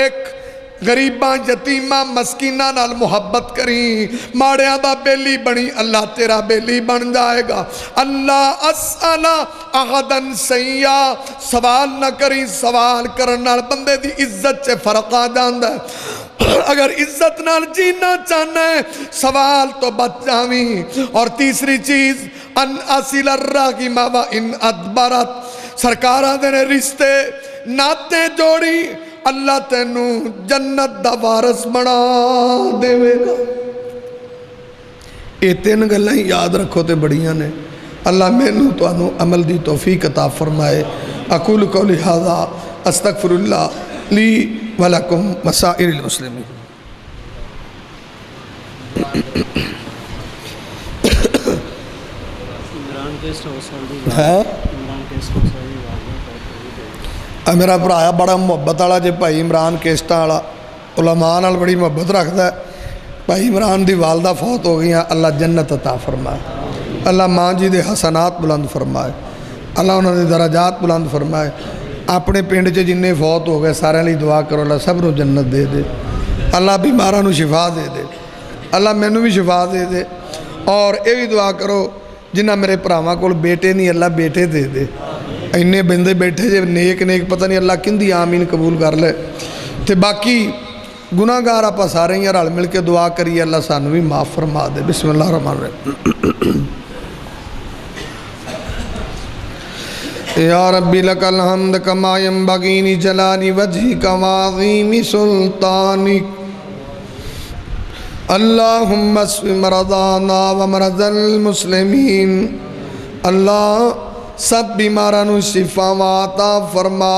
A: 1 غریباں یتیماں مسکیناں نال محبت کریں، ماڑیاں دا بیلی بنی اللہ تیرا بیلی بن جائے گا۔ اللہ اسأل احدن سیّا، سوال نہ کریں، سوال کرن نال بندے دی عزت چے فرق آ جاندا ہے۔ اگر عزت نال جینا چاہنا ہے سوال تو بچ جاویں۔ اور تیسری چیز ان اصل الراغم و ان ادبرت، سرکاراں دے رشتے ناتے جوڑی اللہ تینوں جنت دا وارث بنا دے گا۔ یہ تین گلاں یاد رکھو تے بڑیاں نے۔ اللہ مینوں تانوں عمل دی توفیق عطا فرمائے۔ اقول قولی ھذا استغفر اللہ لی ولکم وسائر المسلمین۔ میرا بھرا بڑا محبت والا جی بھائی عمران کیسٹاں والا، علماء نال بڑی محبت رکھتا ہے۔ بھائی عمران دی والدہ فوت ہو گئی ہیں، اللہ جنت عطا فرمائے، اللہ ماں جی دے حسنات بلند فرمائے، اللہ انہوں نے درجات بلند فرمائے۔ اپنے پنڈ چ جن فوت ہو گئے سارے لیے دعا کرو اللہ سب نو جنت دے دے، اللہ بیماراں نو شفا دے دے، اللہ مینوں بھی شفا دے دے۔ اور یہ بھی دعا کرو جنہ میرے بھراواں کول بیٹے نہیں اللہ بیٹے دے دے۔ اینے بندے بیٹھے جے نیک نیک پتہ نہیں اللہ کندی آمین قبول کر لے۔ تے باقی گناہ گار آپا سارے ہی رل مل کے دعا کریے اللہ سانو بھی معاف فرما دے۔ بسم اللہ الرحمن الرحیم۔ یا ربی لک الحمد کما ینبغی لجلال وجہک وعظیم سلطانک، اللہم اشف مرضانا ومرض المسلمین، اللہ سب بیمارانو شفا عطا فرما۔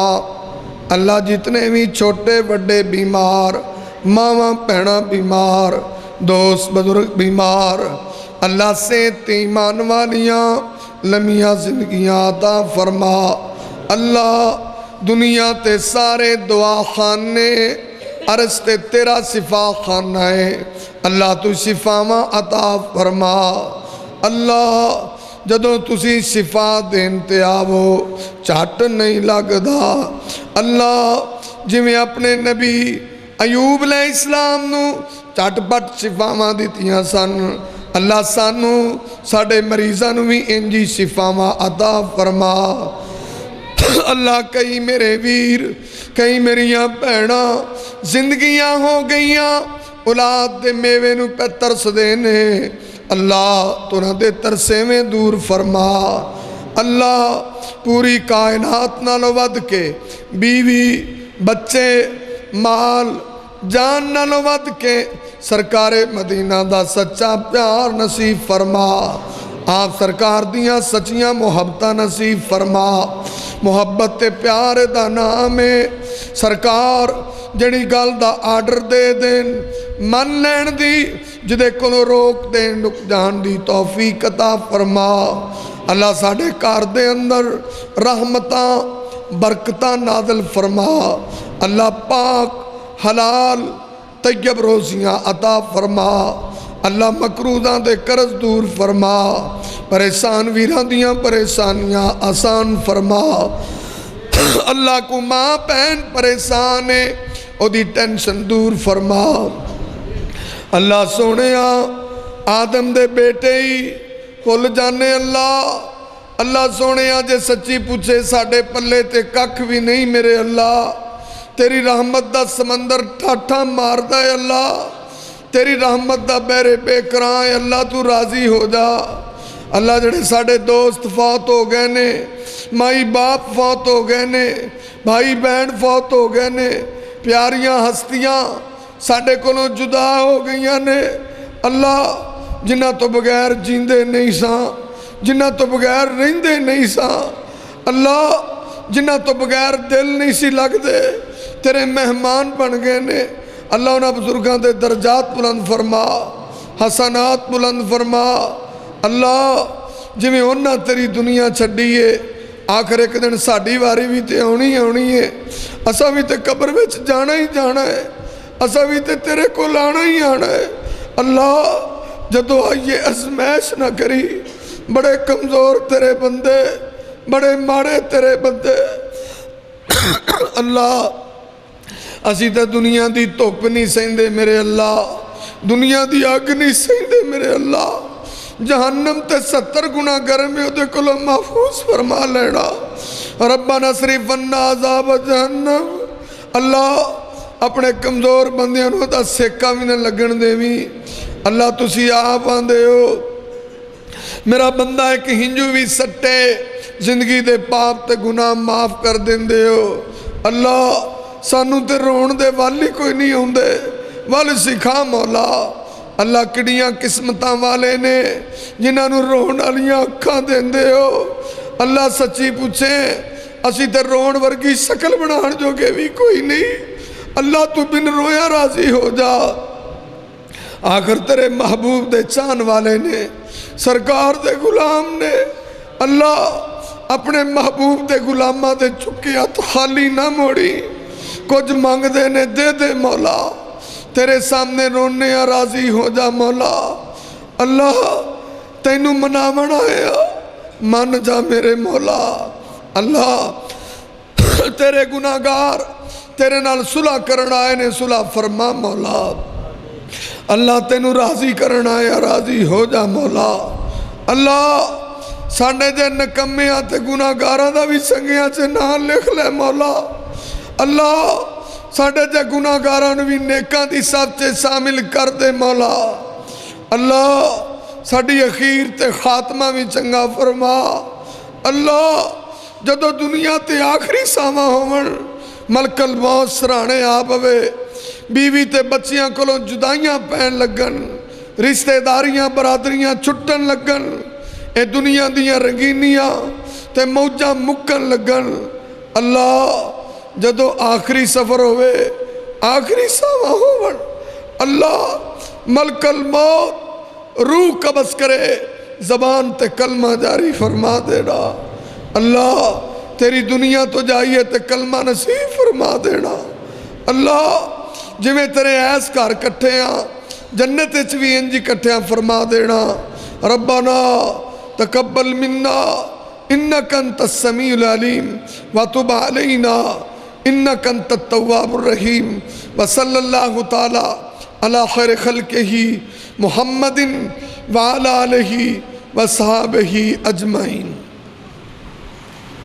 A: اللہ جتنے بھی چھوٹے بڑے بیمار، ماں بہناں بیمار، دوست بزرگ بیمار، اللہ صحت ایمان والیاں لمیاں زندگیاں عطا فرما۔ اللہ دنیا تے سارے دعا خانے عرض تے تیرا شفا خانہ ہے، اللہ تو شفاواں عطا فرما۔ اللہ جدوں تسی شفا دین تے آوو چاٹ نہیں لگدا۔ اللہ جویں اپنے نبی ایوب علیہ السلام نو چٹ پٹ شفاواں دتیاں سن، اللہ سانو ساڑے مریضاں نو بھی انجی شفاواں عطا فرما۔ اللہ کئی میرے ویر کئی میریاں بہناں زندگیاں ہو گئیاں اولاد دے میوے نو پہ ترس دینے، اللہ تو نہ دے ترسے میں دور فرما۔ اللہ پوری کائنات نالو ود کے بیوی بچے مال جان نالو ود کے سرکار مدینہ دا سچا پیار نصیب فرما۔ آپ سرکار دیاں سچیاں محبتہ نصیب فرما۔ محبت پیار دا نام ہے سرکار جڑی گل دا آرڈر دے دین من لین دی، جدے کلو روک دین رک جان دی توفیق عطا فرما۔ اللہ ساڑھے کار دے اندر رحمتاں برکتاں نازل فرما۔ اللہ پاک حلال طیب روزیاں عطا فرما۔ اللہ مکروزاں دے قرض دور فرما، پریشان ویران دیاں پریشانیاں آسان فرما۔ اللہ کو ماں پہن پریشان ہے او دی ٹینشن دور فرما۔ اللہ سونے آدم دے بیٹے ہی کھل جانے اللہ، اللہ سونے جے سچی پوچھے ساڑھے پلے تے ککھ بھی نہیں میرے اللہ، تیری رحمت دا سمندر ٹھاٹھا مار دا ہے اللہ، تیری رحمت دا بیرے بے کران ہے اللہ، تو راضی ہو جا۔ اللہ جڑے ساڑھے دوست فوت ہو گئے نے، مائی باپ فوت ہو گئے نے، بھائی بہن فوت ہو گئے نے، پیاریاں ہستیاں ساڑھے کولوں جدا ہو گئیاں نے، اللہ جنہ تو بغیر جیندے نہیں ساں، جنہ تو بغیر رہندے نہیں ساں، اللہ جنہ تو بغیر دل نہیں سی لگ دے، تیرے مہمان بن گئے نے، اللہ انہاں بزرگاں دے درجات بلند فرما، حسنات بلند فرما۔ اللہ جویں انہاں تیری دنیا چھڈیے، آخر ایک دن ساڑھی واری بھی تے ہونی ہے، اساں بھی تے قبر وچ جانا ہی جانا ہے، اساں بھی تے تیرے کو لانا ہی آنا ہے۔ اللہ جدو آئیے ازمیش نہ کری، بڑے کمزور تیرے بندے، بڑے ماڑے تیرے بندے، اللہ اسی تے دنیا دی دھوپ نہیں سہندے میرے اللہ، دنیا دی اگ نہیں سہندے میرے اللہ، جہنم تے 70 گنا گرم ہے دے کلو محفوظ فرما لینا۔ ربنا صرف عنا عذاب جہنم، اللہ اپنے کمزور بندیاں نو دا سیکا بھی نہ لگن دے بھی۔ اللہ تسی آپ آندے ہو میرا بندہ ایک ہنجو بھی سٹے زندگی دے پاپ تے گناہ معاف کر دیں دے ہو۔ اللہ سانو تے رون دے والی کوئی نہیں ہوں دے والی سکھا مولا۔ اللہ کڑیاں قسمتاں والے نے جنہاں نو رون علیاں اکھاں دیں دے ہو۔ اللہ سچی پوچھیں اسی تے رون ورگی شکل بنان جو کہ بھی کوئی نہیں۔ اللہ تو بن رویا راضی ہو جا۔ آخر تیرے محبوب دے چان والے نے سرکار دے غلام نے اللہ اپنے محبوب دے غلامہ دے چکیا تو خالی نہ موڑی، کچھ مانگ دے نے دے دے مولا، تیرے سامنے رونے راضی ہو جا مولا۔ اللہ تینو مناون آیا مان جا میرے مولا۔ اللہ تیرے گناہگار تیرے نال صلح کرن آئے نے صلح فرما مولا۔ اللہ تینو راضی کرن آیا راضی ہو جا مولا۔ اللہ ساڑھے جے نکمیاں تے گناہگاراں دا بھی سنگیاں چے نام لکھ لے مولا۔ اللہ ساڑھے جے گناہگاراں بھی نیکاں دی سب چے شامل کر دے مولا۔ اللہ ساڑھی اخیر تے خاتمہ بھی چنگا فرما۔ اللہ جدو دنیا تے آخری ساما ہومن ملک الموت سرانے آپ ہوئے، بیوی تے بچیاں کلوں جدائیاں پہن لگن، رشتہ داریاں برادریاں چھٹن لگن، اے دنیا دیاں رنگینیاں تے موجاں مکن لگن۔ اللہ جدو آخری سفر ہوئے آخری ساما ہومن اللہ ملک الموت روح قبض کرے، زبان تے کلمہ جاری فرما دینا۔ اللہ تیری دنیا تو جائیے تے کلمہ نصیب فرما دینا۔ اللہ جویں تیرے ایس کار کٹھیاں جنت چوی انجی کٹھیاں فرما دینا۔ ربنا تقبل منا انک انت السمیع العلیم وتب علینا انک انت التواب الرحیم وصلی اللہ تعالی علی خیر خلقہ محمد وعلی آلہ وصحابہ اجمعین۔